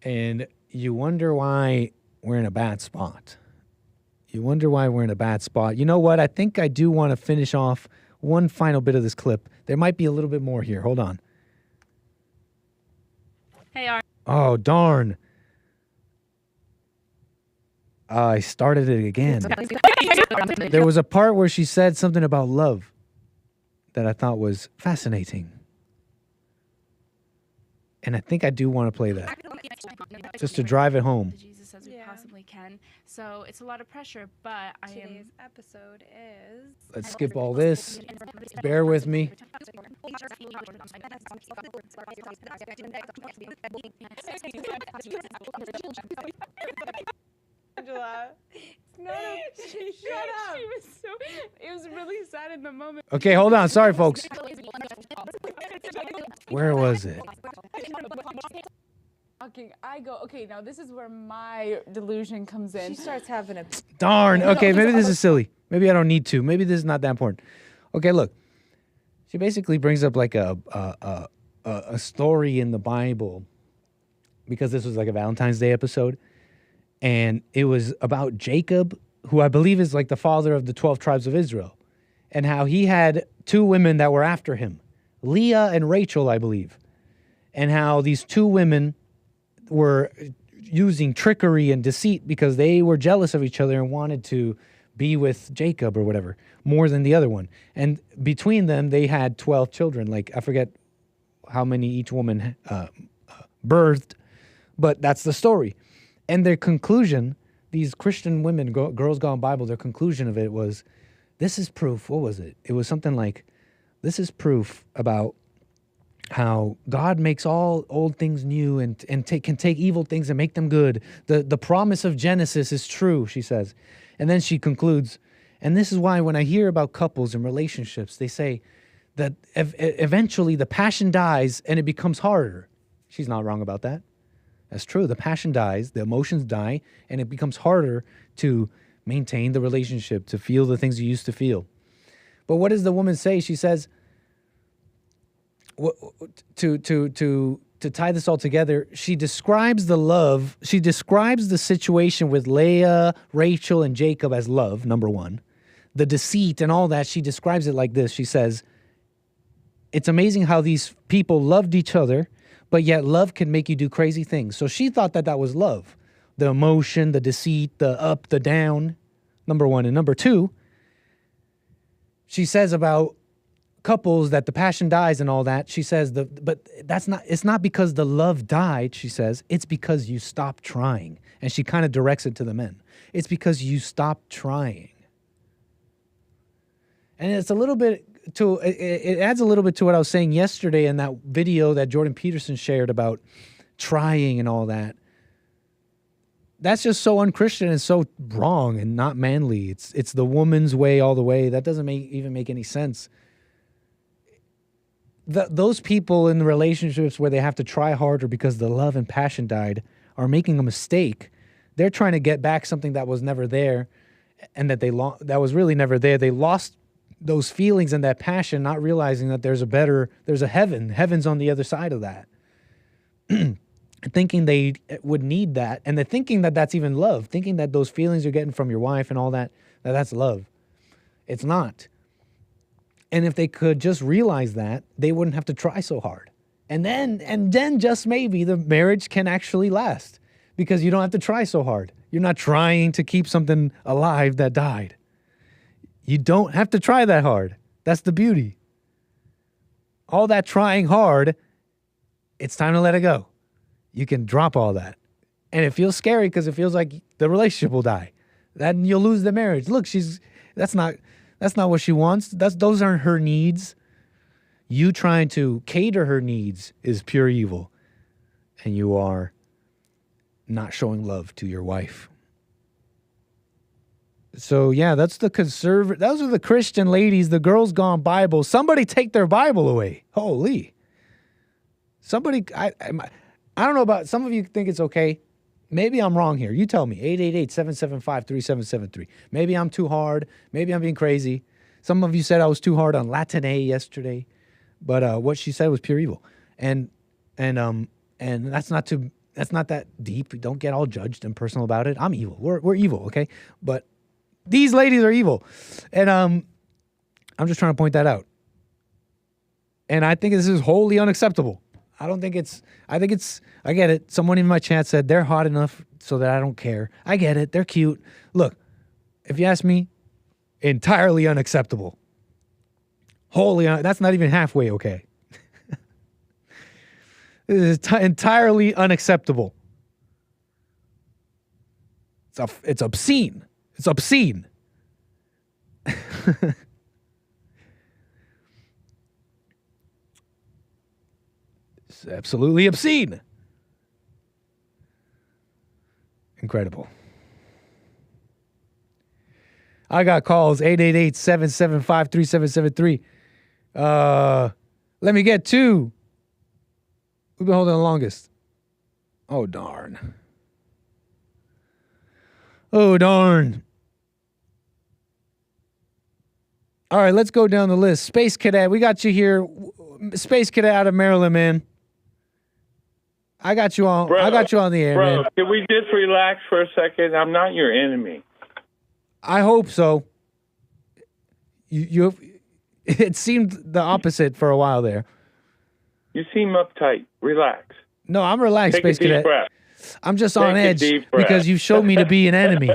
And you wonder why we're in a bad spot. You wonder why we're in a bad spot. You know what? I think I do want to finish off one final bit of this clip. There might be a little bit more here. Hold on. Hey, Ari. Oh, darn. I started it again. There was a part where she said something about love that I thought was fascinating. And I think I do want to play that, just to drive it home. Jesus as we possibly can. So it's a lot of pressure, but Today's episode is... Let's skip all this. Bear with me. Angela. No, shut up. It was really sad in the moment. Okay, hold on. Sorry, folks. Where was it? talking, I go, okay, now this is where my delusion comes in. She starts having a... Darn. Okay, maybe this is silly. Maybe I don't need to. Maybe this is not that important. Okay, look. She basically brings up like a story in the Bible, because this was like a Valentine's Day episode, and it was about Jacob, who I believe is like the father of the 12 tribes of Israel, and how he had 2 women that were after him, Leah and Rachel, I believe, and how these 2 women were using trickery and deceit because they were jealous of each other and wanted to be with Jacob or whatever more than the other one. And between them, they had 12 children. Like, I forget how many each woman birthed, but that's the story. And their conclusion, these Christian women, Girls Gone Bible, their conclusion of it was, this is proof. What was it? It was something like, this is proof about how God makes all old things new and can take evil things and make them good. The promise of Genesis is true, she says. And then she concludes, and this is why when I hear about couples and relationships, they say that eventually the passion dies and it becomes harder. She's not wrong about that. That's true. The passion dies, the emotions die, and it becomes harder to maintain the relationship, to feel the things you used to feel. But what does the woman say? She says, to tie this all together, she describes the love, she describes the situation with Leah, Rachel, and Jacob as love, number one. The deceit and all that, she describes it like this. She says, it's amazing how these people loved each other, but yet love can make you do crazy things. So she thought that that was love. The emotion, the deceit, the up, the down, number one. And number two, she says about couples that the passion dies and all that. She says, but it's not because the love died, she says, it's because you stopped trying. And she kind of directs it to the men. It's because you stopped trying. And it's a little bit it adds a little bit to what I was saying yesterday in that video that Jordan Peterson shared about trying and all that. That's just so unchristian and so wrong and not manly. It's the woman's way all the way. That doesn't even make any sense. Those people in the relationships where they have to try harder because the love and passion died are making a mistake. They're trying to get back something that was never there, and that that was really never there. They lost those feelings and that passion, not realizing that there's a heaven. Heaven's on the other side of that. Thinking they would need that, and they're thinking that that's even love, thinking that those feelings you're getting from your wife and all that, that's love. It's not. And if they could just realize that, they wouldn't have to try so hard. And then just maybe the marriage can actually last because you don't have to try so hard. You're not trying to keep something alive that died. You don't have to try that hard. That's the beauty. All that trying hard, it's time to let it go. You can drop all that. And it feels scary because it feels like the relationship will die. Then you'll lose the marriage. Look, that's not what she wants. Those aren't her needs. You trying to cater her needs is pure evil. And you are not showing love to your wife. So yeah, those are the Christian ladies, the Girls Gone Bible. Somebody take their Bible away. Holy. Somebody, I don't know about, some of you think it's okay. Maybe I'm wrong here. You tell me. 888-775-3773. Maybe I'm too hard. Maybe I'm being crazy. Some of you said I was too hard on LatinA yesterday, but what she said was pure evil. And that's not that deep. Don't get all judged and personal about it. I'm evil. We're evil, okay? But these ladies are evil. And I'm just trying to point that out. And I think this is wholly unacceptable. I get it. Someone in my chat said they're hot enough so that I don't care. I get it. They're cute. Look, if you ask me, entirely unacceptable. That's not even halfway okay. This is entirely unacceptable. It's obscene. It's obscene. It's absolutely obscene. Incredible. I got calls, 888-775-3773. Let me get two. We've been holding the longest. Oh, darn. Oh, darn. All right, let's go down the list. Space Cadet, we got you here. Space Cadet out of Maryland, man. I got you on. I got you on the air, man. Can we just relax for a second? I'm not your enemy. I hope so. You it seemed the opposite for a while there. You seem uptight. Relax. No, I'm relaxed, Take Space a deep Cadet. breath. I'm just on Take a edge deep breath. because you showed me to be an enemy.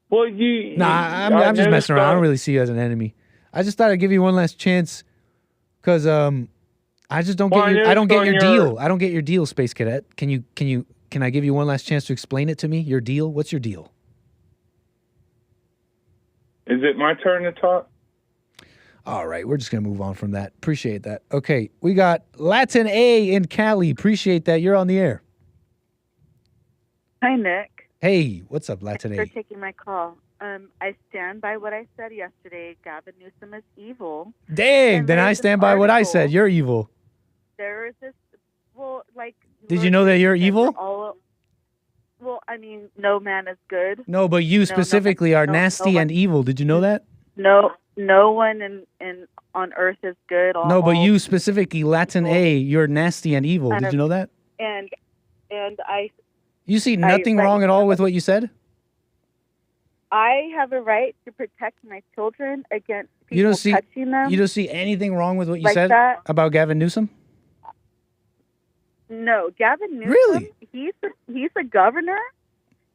Well, I'm just messing around. I don't really see you as an enemy. I just thought I'd give you one last chance because I just don't get your I don't get your deal. I don't get your deal, Space Cadet. Can I give you one last chance to explain it to me? Your deal? What's your deal? Is it my turn to talk? All right, we're just gonna move on from that. Appreciate that. Okay, we got LatinA in Cali. Appreciate that. You're on the air. Hi, Nick. Hey, what's up, Thanks LatinA? for taking my call. I stand by what I said yesterday. Gavin Newsom is evil. Dang, then I stand by what I said. You're evil. There is this, well, like. Did you know that you're evil? Well, I mean, no man is good. No, but you specifically are nasty and evil. Did you know that? No one in on earth is good. No, but you specifically, LatinA, you're nasty and evil. Did you know that? And I. You see nothing wrong at all with what you said? I have a right to protect my children against people You don't see touching them. You don't see anything wrong with what you Like said that? about Gavin Newsom? No, Gavin Newsom. Really? He's a governor,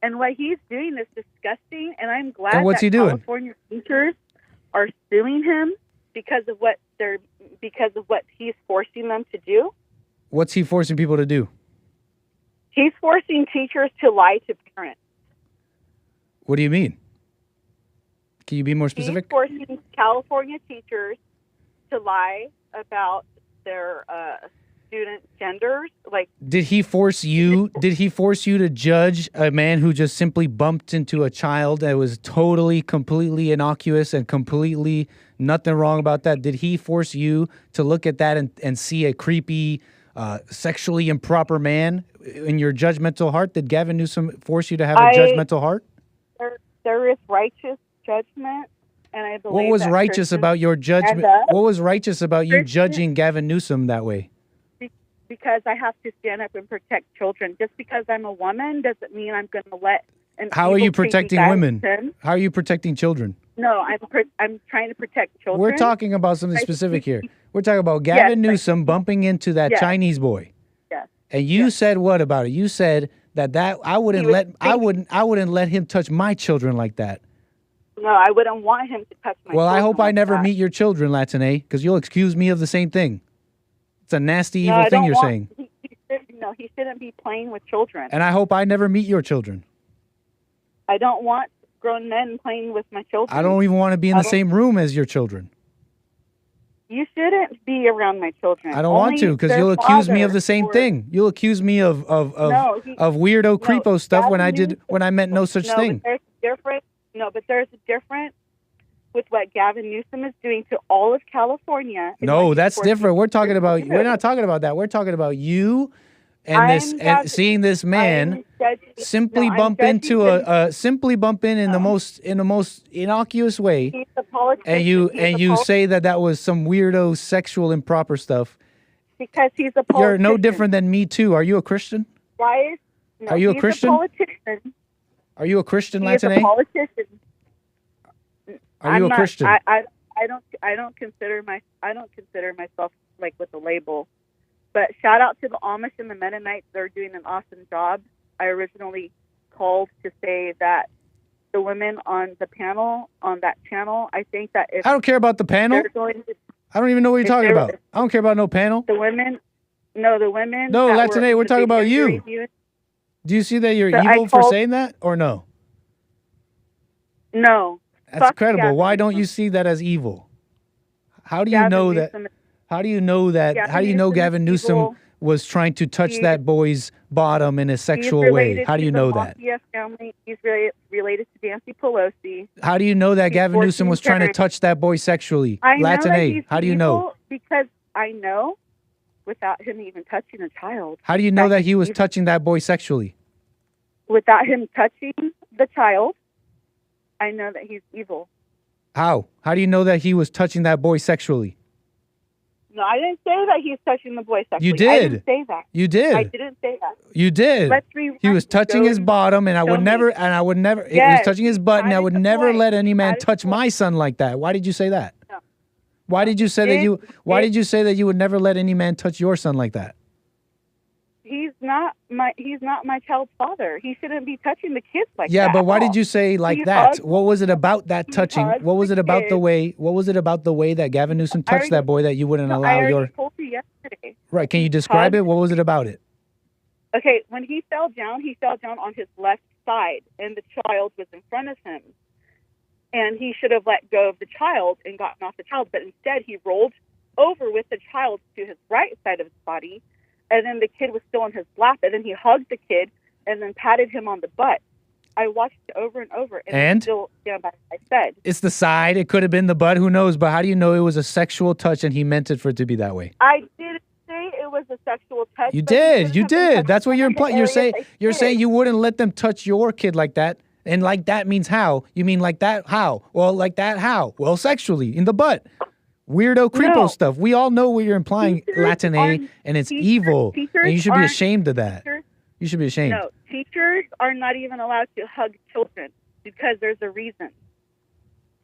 and what he's doing is disgusting. And I'm glad And what's that he doing? California teachers are suing him because of what he's forcing them to do. What's he forcing people to do? He's forcing teachers to lie to parents. What do you mean? Can you be more specific? He's forcing California teachers to lie about their student genders. Like, Did he force you to judge a man who just simply bumped into a child that was totally, completely innocuous and completely nothing wrong about that? Did he force you to look at that and see a creepy, sexually improper man in your judgmental heart? Did Gavin Newsom force you to have a judgmental heart? there is righteous judgment, and I believe What was that righteous Christians about your judgment? stand up What was righteous about you judging Gavin Newsom that way? because I have to stand up and protect children. Just because I'm a woman doesn't mean I'm going to let an How are evil you crazy protecting guy women? sin. How are you protecting children? No, I'm trying to protect children. We're talking about something specific here. We're talking about Yes, Gavin Newsom bumping into that Yes. Chinese boy. Yes. And you said what about it? You said that I wouldn't let him touch my children like that. No, I wouldn't want him to touch my Well, I children hope I like never that. meet your children, LatinA, because you'll accuse me of the same thing. It's a nasty, No, evil I thing don't you're want- saying. He shouldn't be playing with children. And I hope I never meet your children. I don't want grown men playing with my children. I don't even want to be in I the don't- same room as your children. You shouldn't be around my children. I don't want to, because you'll accuse me of the same thing. You'll accuse me of weirdo creepo stuff when I meant no such thing. But there's a difference. No, but there's a difference with what Gavin Newsom is doing to all of California. and No, what that's he's different. We're talking about. to We're do. not talking about that. We're talking about you and seeing this man simply bump into in the most innocuous way, He's a politician. and you He's a say that was some weirdo sexual improper stuff. because he's a politician. You're no different than me too. Are you a Christian? Why is no, Are you a he's Christian? politician. Are you a Christian, He is a LatinA? politician. Are you a Christian? I don't consider myself like with a label. But shout out to the Amish and the Mennonites. They're doing an awesome job. I originally called to say that the women on the panel on that channel, I think that if I don't care about the panel. they're going to, I don't even know what you're if talking they're- about. I don't care about no panel. the women. No, the women. No, that LatinA, we're the talking about video you. reviews- Do you see that you're So I evil for called- saying that, or no? No. That's Fuck incredible. Gavin Why don't Newsom. you see that as evil? How do you Gavin know that? Newsom- How do you know that? Gavin How do you know Newsom is Gavin Newsom evil. was trying to touch He- that boy's bottom in a sexual He's way? related- How do you he's a know that? mafia family. He's related to Nancy Pelosi. How do you know that He's Gavin Newsom was forcing trying to parents- touch that boy sexually? I know that LatinA, he's how do you know? evil because I know without him even touching a child. How do you know that he was touching that boy sexually? Without him touching the child, I know that he's evil. How? How do you know that he was touching that boy sexually? No, I didn't say that he's touching the boy sexually. You did. I didn't say that. You did. I didn't say that. You did. Let's rewind. He was touching his bottom, and I would never, he was touching his butt, and I would never let any man touch my son like that. Why did you say that? No. Why did you say that you? Why did you say that you would never let any man touch your son like that? He's not my child's father. He shouldn't be touching the kids like that. Yeah, but why did you say like that? What was it about that touching? What was it about the way? What was it about the way that Gavin Newsom touched that boy that you wouldn't allow I your? already told you yesterday. Right? Can you describe it? What was it about it? Okay, when he fell down on his left side, and the child was in front of him. And he should have let go of the child and gotten off the child, but instead he rolled over with the child to his right side of his body, and then the kid was still on his lap, and then he hugged the kid and then patted him on the butt. I watched it over and over, and still stand by what I said. It's the side. It could have been the butt. Who knows? But how do you know it was a sexual touch and he meant it for it to be that way? I didn't say it was a sexual touch. You did. You did. That's what you're implying. You're saying you wouldn't let them touch your kid like that. And like that means how? You mean like that how? Well, like that how? Well, sexually, in the butt. Weirdo, creepo stuff. We all know what you're implying, LatinA, and it's evil. And you should be ashamed of that. You should be ashamed. No, teachers are not even allowed to hug children because there's a reason.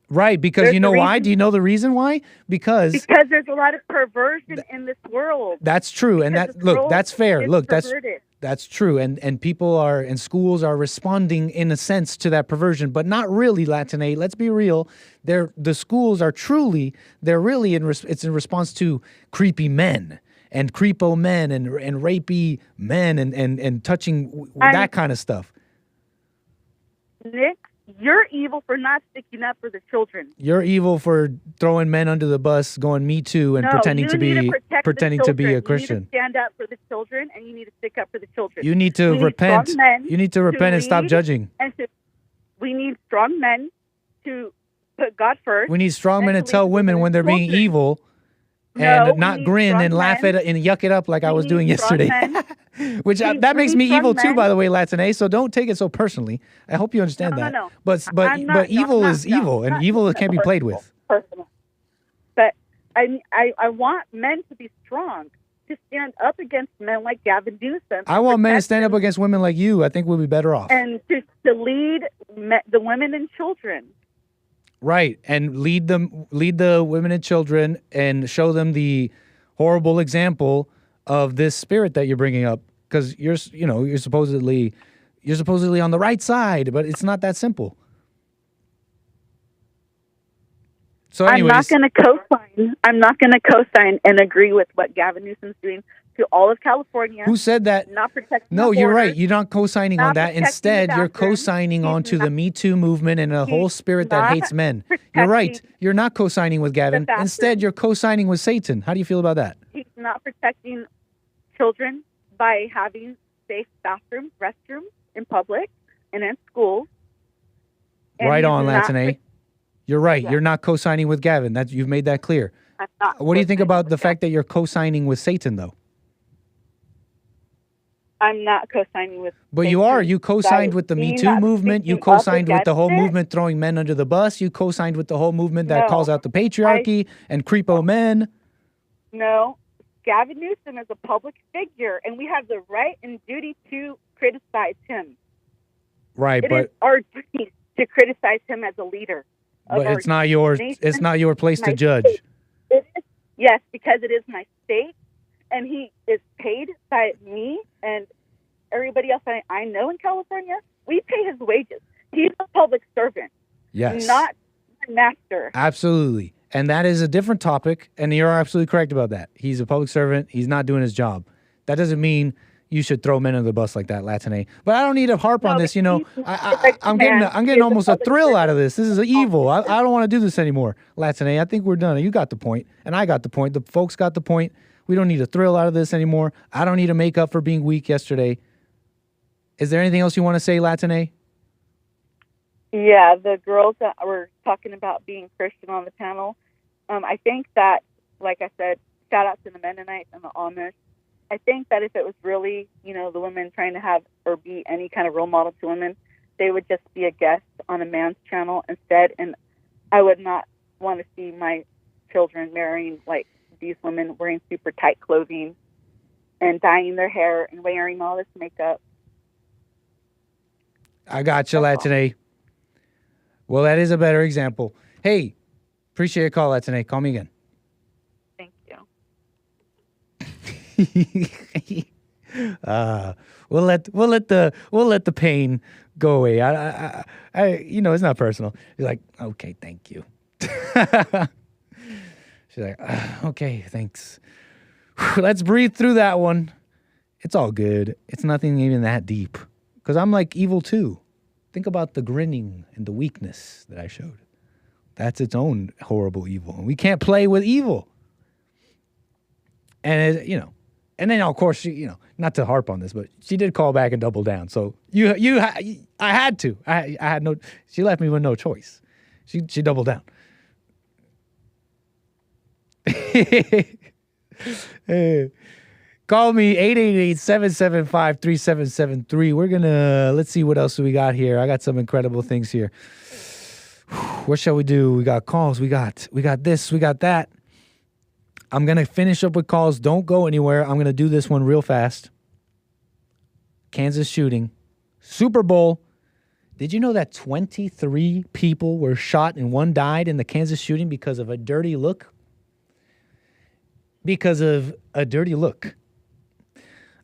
Right, because There's you know a why? reason. Do you know the reason why? Because there's a lot of perversion in this world. that's true, and Because that this look, world that's fair. is Look, perverted. that's true, and people are and schools are responding in a sense to that perversion, but not really, LatinA. Let's be real. The schools are really it's in response to creepy men and creepo men and rapey men and touching that kind of stuff. Nick, you're evil for not sticking up for the children. You're evil for throwing men under the bus, going Me Too, and No, pretending to you need be protect pretending the to be a children. Christian. You need to stand up for the children, and you need to stick up for the children. You need to We repent. strong men You need to repent and stop lead judging. We need strong men to put God first. We need strong men to and tell lead women when they're being children. evil No, and we not need grin strong and laugh men. at it and yuck it up like I was doing need strong yesterday. men. Which that makes we me need evil strong too, by men. the way, LatinA. So don't take it so personally. I hope you understand that. No. But I'm not- evil no, is no, evil, and not evil can't be played with. Personal. But I want men to be strong, to stand up against men like Gavin Newsom. I want men to stand up against women like you. I think we'll be better off. And to lead the women and children. Right, and lead the women and children, and show them the horrible example of this spirit that you're bringing up. Because you're supposedly on the right side, but it's not that simple. So, anyways, I'm not going to co-sign and agree with what Gavin Newsom's doing to all of California. Who said that? Not protecting. No, the you're border, right. You're not co-signing on not that. protecting Instead, the you're bathroom. co-signing onto the Me Too movement and a whole spirit that not hates men. You're right. You're not co-signing with Gavin. bathroom. Instead, you're co-signing with Satan. How do you feel about that? He's not protecting children by having safe bathrooms, restrooms in public and in schools. And Right he's on, not LatinA. You're right. Yeah. You're not co-signing with Gavin. You've made that clear. I'm not What do you think about the fact that you're co-signing with Satan, though? I'm not co-signing with. But you are. You co-signed with the Me Too movement. You co-signed with the whole movement throwing men under the bus. You co-signed with the whole movement that No. calls out the patriarchy and creepo men. No, Gavin Newsom is a public figure, and we have the right and duty to criticize him. Right, It is our duty to criticize him as a leader. but it's not yours. It's not your place to judge. It is, yes, because it is my state, and he is paid by me and everybody else I know in California. We pay his wages. He's a public servant, Yes. not a master. Absolutely. And that is a different topic, and you're absolutely correct about that. He's a public servant. He's not doing his job. That doesn't mean you should throw men under the bus like that, LatinA. But I don't need to harp on this. I'm getting almost a thrill out of this. This is evil. I don't want to do this anymore, LatinA. I think we're done. You got the point, and I got the point. The folks got the point. We don't need a thrill out of this anymore. I don't need to make up for being weak yesterday. Is there anything else you want to say, LatinA? Yeah, the girls that were talking about being Christian on the panel, I think that, like I said, shout out to the Mennonites and the Amish. I think that if it was really, the women trying to have or be any kind of role model to women, they would just be a guest on a man's channel instead. And I would not want to see my children marrying like these women wearing super tight clothing and dyeing their hair and wearing all this makeup. I got you, LatinA. Well, that is a better example. Hey, appreciate your call, LatinA. Call me again. Thank you. We'll let the pain go away. I it's not personal. You're like, okay, thank you. She's like, okay, thanks. Let's breathe through that one. It's all good. It's nothing even that deep. Because I'm like evil too. Think about the grinning and the weakness that I showed. That's its own horrible evil. And we can't play with evil. And, and then, of course, she, not to harp on this, but she did call back and double down. So I had to. I had no, she left me with no choice. She doubled down. Call me 888-775-3773. We're gonna, let's see what else we got here. I got some incredible things here. What shall we do? We got calls. We got this. We got that. I'm gonna finish up with calls. Don't go anywhere. I'm gonna do this one real fast. Kansas shooting, Super Bowl. Did you know that 23 people were shot and 1 died in the Kansas shooting because of a dirty look? Because of a dirty look.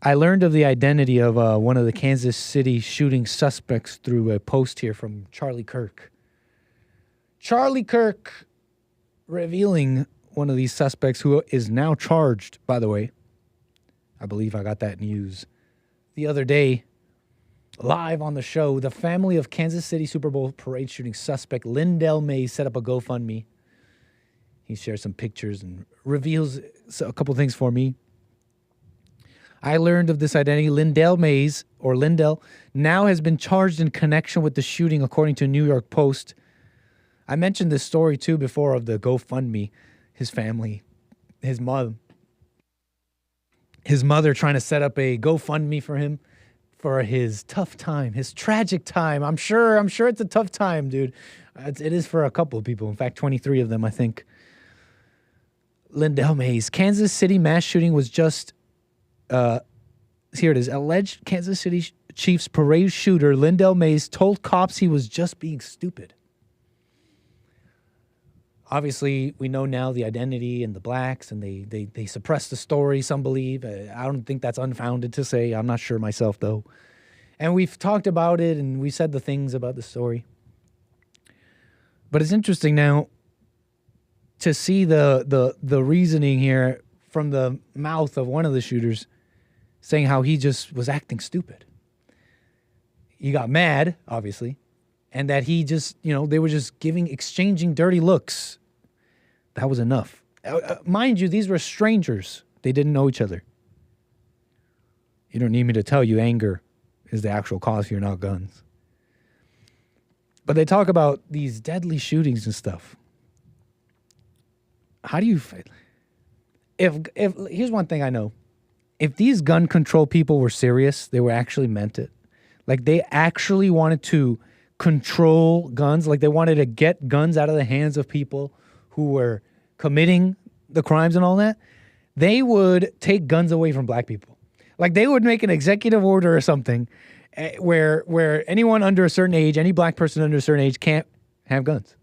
I learned of the identity of one of the Kansas City shooting suspects through a post here from Charlie Kirk. Charlie Kirk revealing one of these suspects who is now charged, by the way. I believe I got that news the other day. Live on the show, the family of Kansas City Super Bowl parade shooting suspect Lindell Mays set up a GoFundMe. He shares some pictures and reveals a couple things for me. I learned of this identity. Lindell Mays, or Lindell, now has been charged in connection with the shooting, according to New York Post. I mentioned this story, too, before of the GoFundMe. His family, his mother trying to set up a GoFundMe for him for his tough time, his tragic time. I'm sure it's a tough time, dude. It is for a couple of people. In fact, 23 of them, I think. Lindell Mays. Kansas City mass shooting was just... here it is. Alleged Kansas City Chiefs parade shooter Lindell Mays told cops he was just being stupid. Obviously, we know now the identity and the blacks, and they suppress the story, some believe. I don't think that's unfounded to say. I'm not sure myself, though. And we've talked about it, and we said the things about the story. But it's interesting now to see the reasoning here from the mouth of one of the shooters saying how he just was acting stupid. He got mad, obviously, and that he just, they were just exchanging dirty looks. That was enough. Mind you, these were strangers. They didn't know each other. You don't need me to tell you anger is the actual cause here, not guns. But they talk about these deadly shootings and stuff. How do you... If here's one thing I know. If these gun control people were serious, they were actually meant it. Like, they actually wanted to control guns. Like, they wanted to get guns out of the hands of people who were committing the crimes and all that. They would take guns away from black people. Like, they would make an executive order or something where anyone under a certain age, any black person under a certain age can't have guns.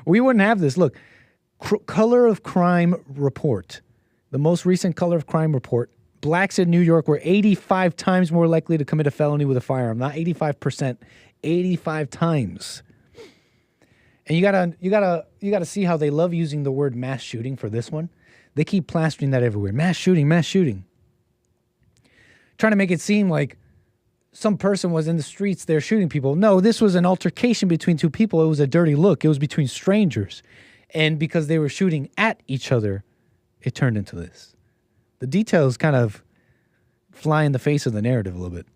We wouldn't have this. Look, color of crime report. The most recent color of crime report. Blacks in New York were 85 times more likely to commit a felony with a firearm. Not 85%, 85 times. And you gotta see how they love using the word mass shooting for this one. They keep plastering that everywhere. Mass shooting, mass shooting. Trying to make it seem like some person was in the streets there shooting people. No, this was an altercation between two people. It was a dirty look. It was between strangers. And because they were shooting at each other, it turned into this. The details kind of fly in the face of the narrative a little bit.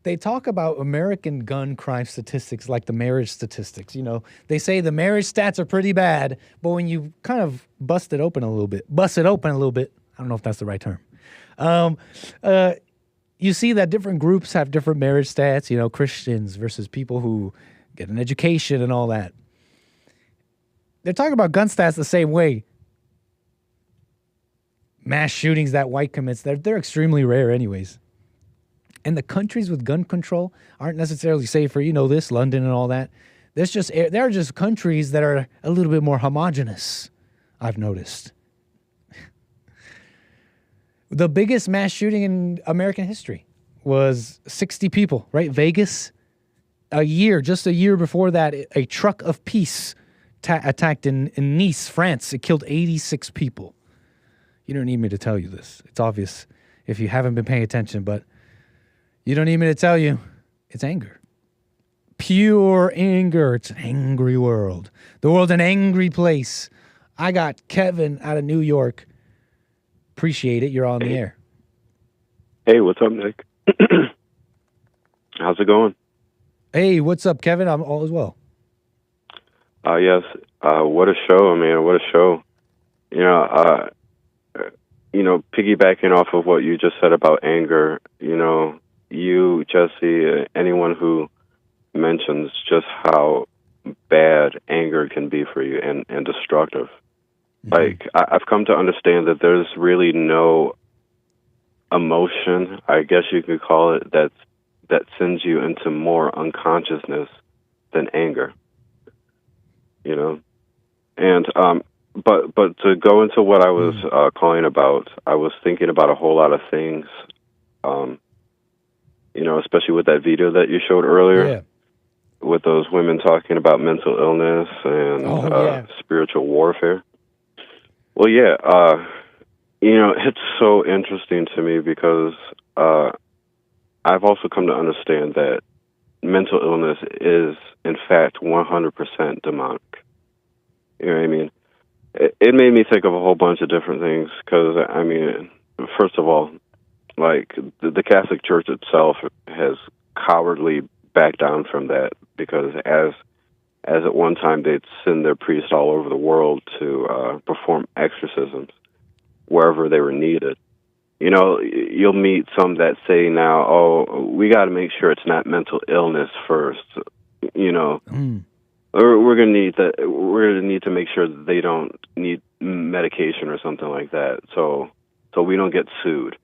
They talk about American gun crime statistics like the marriage statistics. You know, they say the marriage stats are pretty bad, but when you kind of bust it open a little bit, I don't know if that's the right term. You see that different groups have different marriage stats, you know, Christians versus people who get an education and all that. They're talking about gun stats the same way. Mass shootings that white commits, they're extremely rare anyways. And the countries with gun control aren't necessarily safer. You know this, London and all that. There are just countries that are a little bit more homogenous, I've noticed. The biggest mass shooting in American history was 60 people, right? Vegas. Just a year before that, a truck of peace attacked in Nice, France. It killed 86 people. You don't need me to tell you this. It's obvious if you haven't been paying attention, but you don't need me to tell you. It's anger. Pure anger. It's an angry world. The world's an angry place. I got Kevin out of New York. Appreciate it. You're on the air. Hey, what's up, Nick? How's it going? Hey, what's up, Kevin? I'm all as well. Yes. What a show, man. What a show. Piggybacking off of what you just said about anger, you, Jesse, anyone who mentions just how bad anger can be for you and destructive. Mm-hmm. Like, I've come to understand that there's really no emotion, I guess you could call it, that sends you into more unconsciousness than anger. And but to go into what I was calling about, I was thinking about a whole lot of things. Especially with that video that you showed earlier, with those women talking about mental illness and spiritual warfare. Well, it's so interesting to me because I've also come to understand that mental illness is, in fact, 100% demonic. You know what I mean? It made me think of a whole bunch of different things because, first of all, like, the Catholic Church itself has cowardly backed down from that because as at one time they'd send their priests all over the world to perform exorcisms wherever they were needed. You'll meet some that say now, oh, we got to make sure it's not mental illness first, or we're gonna need to make sure that they don't need medication or something like that, so we don't get sued,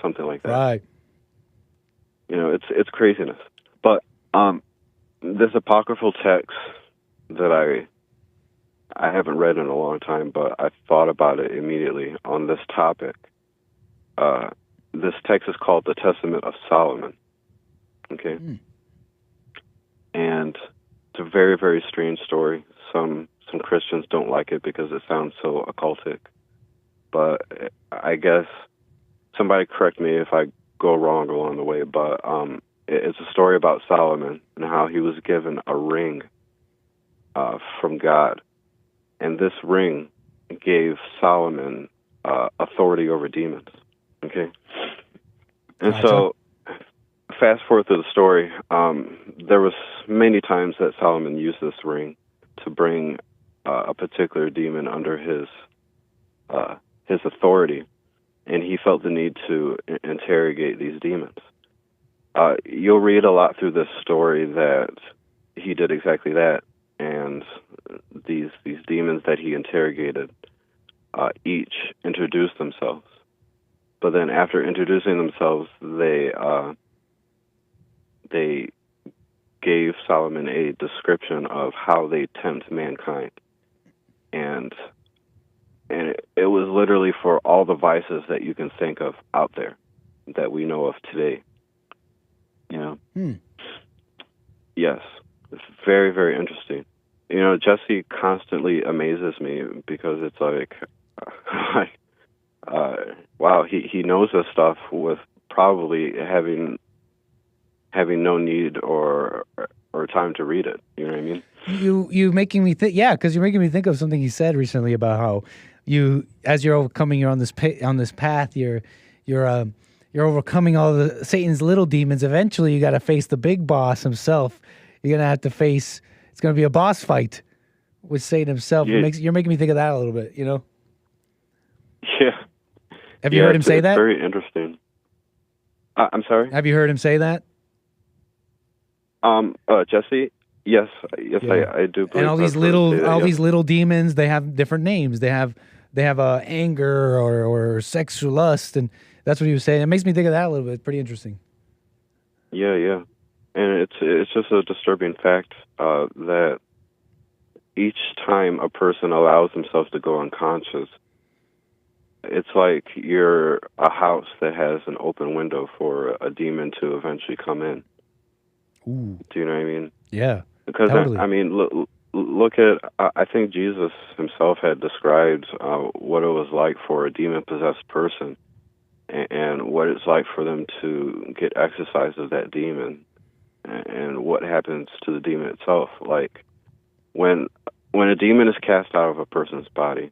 something like that. Right. It's craziness. But this apocryphal text that I haven't read in a long time, but I thought about it immediately on this topic. This text is called the Testament of Solomon. Okay. And it's a very, very strange story. Some Christians don't like it because it sounds so occultic. But I guess somebody correct me if I go wrong along the way, but it's a story about Solomon and how he was given a ring from God. And this ring gave Solomon authority over demons. Okay? And so, fast forward through the story, there was many times that Solomon used this ring to bring a particular demon under his authority, and he felt the need to interrogate these demons. You'll read a lot through this story that he did exactly that, and these demons that he interrogated each introduced themselves. But then after introducing themselves, they gave Solomon a description of how they tempt mankind. And it was literally for all the vices that you can think of out there that we know of today. Yes. It's very, very interesting. Jesse constantly amazes me because it's like wow, he knows this stuff with probably having no need or time to read it. You know what I mean? You making me think, because you're making me think of something he said recently about how as you're overcoming, you're on this path, you're you're overcoming all the Satan's little demons. Eventually, you got to face the big boss himself. You're gonna have to face. It's gonna be a boss fight with Satan himself. Yeah. You're making me think of that a little bit. You know? Yeah. Have you heard him say it's that? Very interesting. I'm sorry. Have you heard him say that? Jesse. Yes, Yeah. I do. Believe And all these I've heard him say that, yes. these little demons, they have different names. They have anger or sexual lust, and that's what he was saying. It makes me think of that a little bit. It's pretty interesting. Yeah, and it's just a disturbing fact that each time a person allows themselves to go unconscious, it's like you're a house that has an open window for a demon to eventually come in. Ooh. Do you know what I mean? Yeah. Because totally. I mean, look at. I think Jesus himself had described what it was like for a demon-possessed person, and what it's like for them to get exercise of that demon, and what happens to the demon itself. Like when a demon is cast out of a person's body,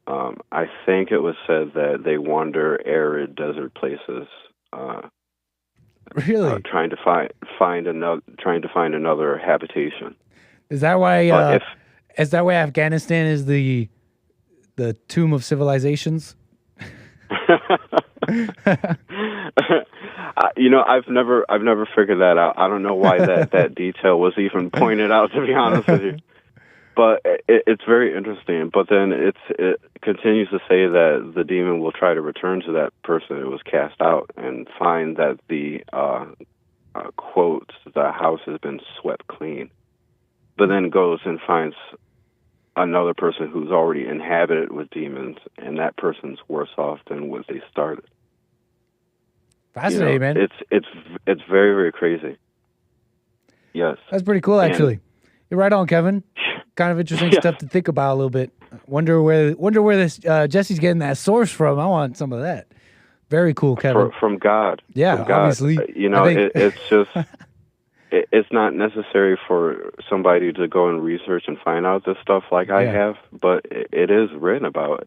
I think it was said that they wander arid desert places. Really? Trying to find another habitation. Is that why? Is that why Afghanistan is the tomb of civilizations? I've never figured that out. I don't know why that detail was even pointed out, to be honest with you. But it's very interesting. But then it continues to say that the demon will try to return to that person who was cast out and find that the quote, the house has been swept clean. But then goes and finds another person who's already inhabited with demons, and that person's worse off than what they started. Fascinating, man. It's very, very crazy. Yes. That's pretty cool, actually. You're right on, Kevin. Kind of interesting stuff to think about a little bit. Wonder where this Jesse's getting that source from. I want some of that. Very cool, Kevin. From God. Yeah, from God. obviously. It's just it's not necessary for somebody to go and research and find out this stuff like I have, but it is written about.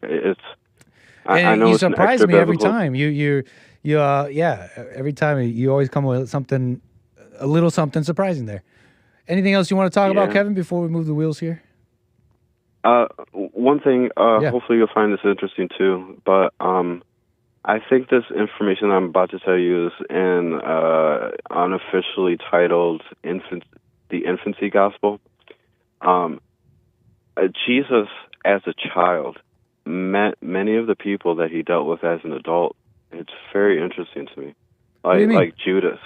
I know you it's surprise me every extra-biblical. time. Every time you always come with something, a little something surprising there. Anything else you want to talk about, Kevin, before we move the wheels here? One thing, hopefully you'll find this interesting too, but I think this information I'm about to tell you is in unofficially titled the Infancy Gospel. Jesus, as a child, met many of the people that he dealt with as an adult. It's very interesting to me. Like Judas.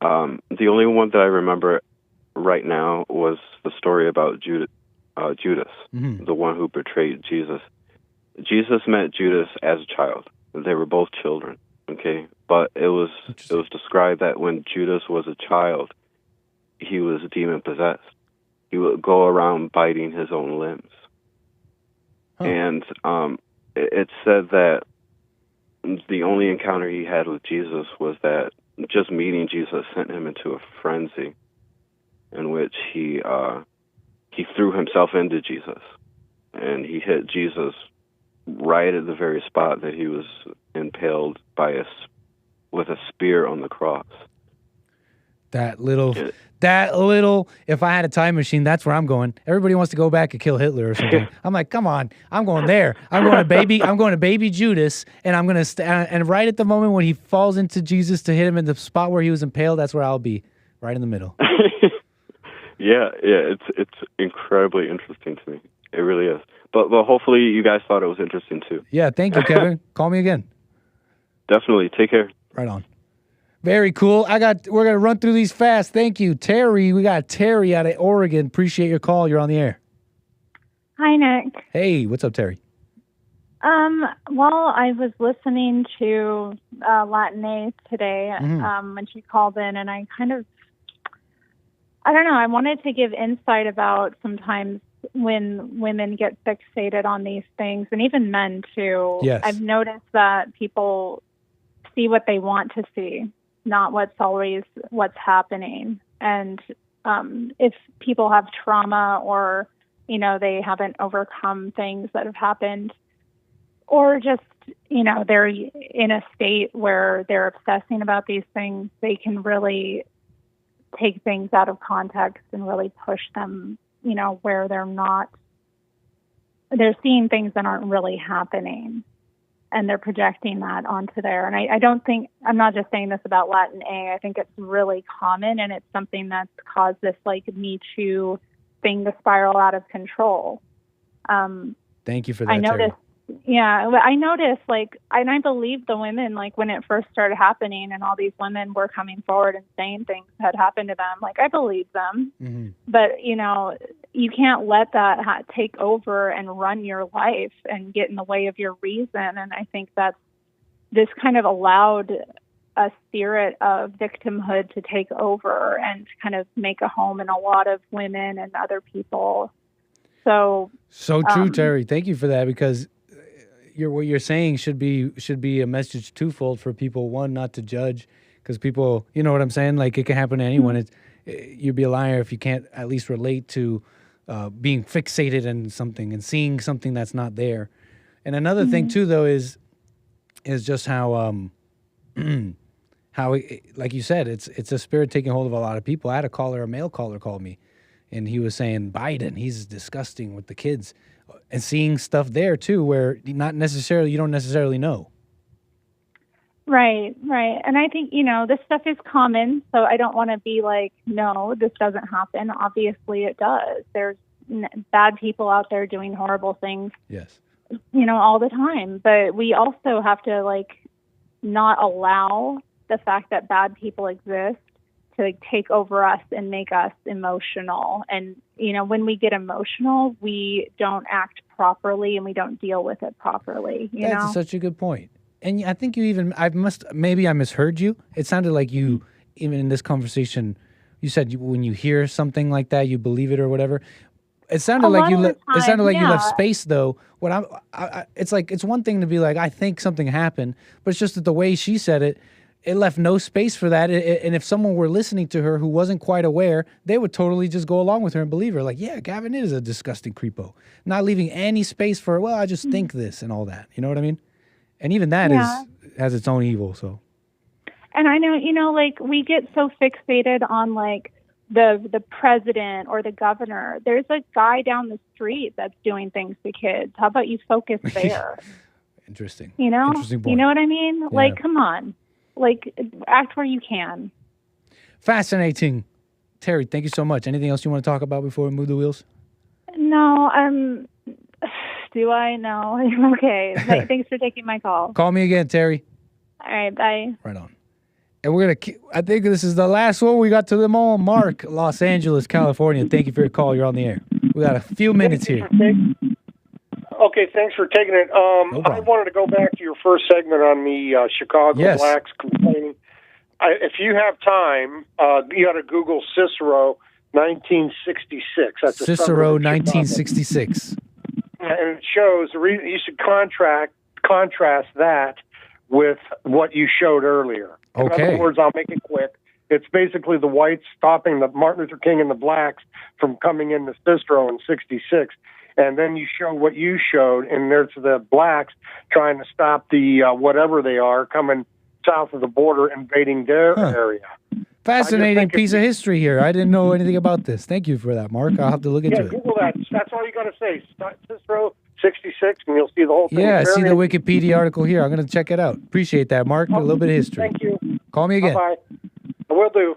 The only one that I remember right now was the story about Judas, the one who betrayed Jesus. Jesus met Judas as a child. They were both children, okay? But it was described that when Judas was a child, he was demon-possessed. He would go around biting his own limbs. And it said that the only encounter he had with Jesus was that just meeting Jesus sent him into a frenzy in which he threw himself into Jesus, and he hit Jesus right at the very spot that he was impaled with a spear on the cross. That little, if I had a time machine, that's where I'm going. Everybody wants to go back and kill Hitler or something. I'm like, come on, I'm going there. I'm going to baby Judas, and I'm going to, and right at the moment when he falls into Jesus to hit him in the spot where he was impaled, that's where I'll be, right in the middle. Yeah, it's incredibly interesting to me. It really is. But hopefully you guys thought it was interesting too. Yeah, thank you, Kevin. Call me again. Definitely. Take care. Right on. Very cool. We're gonna run through these fast. Thank you, Terry. We got Terry out of Oregon. Appreciate your call. You're on the air. Hi, Nick. Hey, what's up, Terry? Well, I was listening to LatinA today when she called in, and I don't know, I wanted to give insight about sometimes when women get fixated on these things, and even men too. Yes. I've noticed that people see what they want to see, not what's happening. And if people have trauma or, they haven't overcome things that have happened, or just they're in a state where they're obsessing about these things, they can really take things out of context and really push them, where they're seeing things that aren't really happening, and they're projecting that onto there. And I'm not just saying this about LatinA. I think it's really common, and it's something that's caused this Me Too thing to spiral out of control. Thank you for that, I noticed. Yeah, I noticed, and I believe the women, when it first started happening and all these women were coming forward and saying things had happened to them, I believe them. Mm-hmm. But, you can't let that take over and run your life and get in the way of your reason. And I think that this kind of allowed a spirit of victimhood to take over and kind of make a home in a lot of women and other people. So true, Terry. Thank you for that, because what you're saying should be a message twofold for people. One, not to judge, because people, you know what I'm saying? It can happen to anyone. You'd be a liar if you can't at least relate to being fixated in something and seeing something that's not there. And another thing too, though, is just how like you said, it's a spirit taking hold of a lot of people. I had a male caller called me, and he was saying Biden, he's disgusting with the kids, and seeing stuff there too where you don't necessarily know. Right. And I think, this stuff is common, so I don't want to be no, this doesn't happen. Obviously it does. There's bad people out there doing horrible things. Yes. All the time. But we also have to not allow the fact that bad people exist to take over us and make us emotional. And, when we get emotional, we don't act properly and we don't deal with it properly. That's such a good point. And I think maybe I misheard you. It sounded like you, even in this conversation, you said when you hear something like that, you believe it or whatever. It sounded like you left space, though. It's one thing to be I think something happened, but it's just that the way she said it, it left no space for that. And if someone were listening to her who wasn't quite aware, they would totally just go along with her and believe her. Yeah, Gavin is a disgusting creepo. Not leaving any space for, I just think this and all that. You know what I mean? And even that has its own evil. So. And I know, we get so fixated on the president or the governor. There's a guy down the street that's doing things to kids. How about you focus there? Interesting. Interesting point. You know what I mean? Yeah. Come on. Act where you can. Fascinating. Terry, thank you so much. Anything else you want to talk about before we move the wheels? No, do I? No. Okay. Thanks for taking my call. Call me again, Terry. All right, bye. Right on. And I think this is the last one. We got to them all. Mark, Los Angeles, California. Thank you for your call. You're on the air. We got a few minutes here. Okay, thanks for taking it. I wanted to go back to your first segment on the Chicago blacks complaining. If you have time, you got to Google Cicero 1966. That's Cicero 1966. And it shows, you should contrast that with what you showed earlier. In other words, I'll make it quick. It's basically the whites stopping the Martin Luther King and the blacks from coming into Cicero in 66. And then you show what you showed, and there's the blacks trying to stop the whatever they are coming south of the border, invading their area. Fascinating piece of history here. I didn't know anything about this. Thank you for that, Mark. I'll have to look into it. Google that. That's all you got to say. Cicero 66, and you'll see the whole thing. Yeah, I see the Wikipedia article here. I'm going to check it out. Appreciate that, Mark. A little bit of history. Thank you. Call me again. Bye-bye. I will do.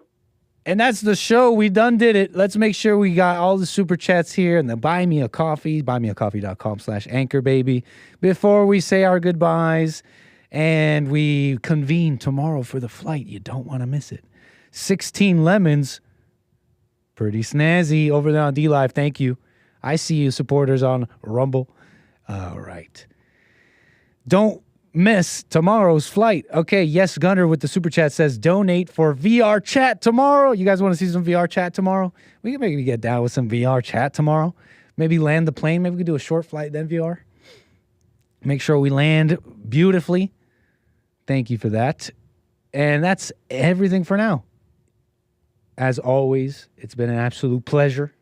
And that's the show. We done did it. Let's make sure we got all the super chats here and the buy me a coffee, buymeacoffee.com/anchor, baby. Before we say our goodbyes and we convene tomorrow for the flight, you don't want to miss it. 16 lemons. Pretty snazzy over there on D-Live. Thank you. I see you supporters on Rumble. All right. Don't miss tomorrow's flight. Okay, YesGunner with the super chat says donate for VR chat tomorrow. You guys want to see some VR chat tomorrow? We can maybe get down with some VR chat tomorrow. Maybe land the plane. Maybe we could do a short flight, then VR. Make sure we land beautifully. Thank you for that. And that's everything for now. As always, it's been an absolute pleasure.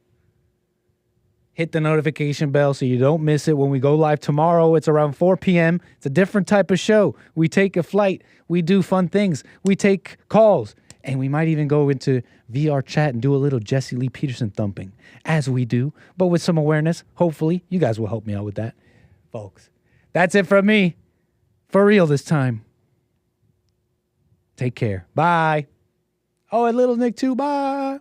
Hit the notification bell so you don't miss it when we go live tomorrow. It's around 4 p.m. It's a different type of show. We take a flight. We do fun things. We take calls. And we might even go into VR chat and do a little Jesse Lee Peterson thumping, as we do, but with some awareness. Hopefully, you guys will help me out with that. Folks, that's it from me. For real this time. Take care. Bye. Oh, and little Nick too. Bye.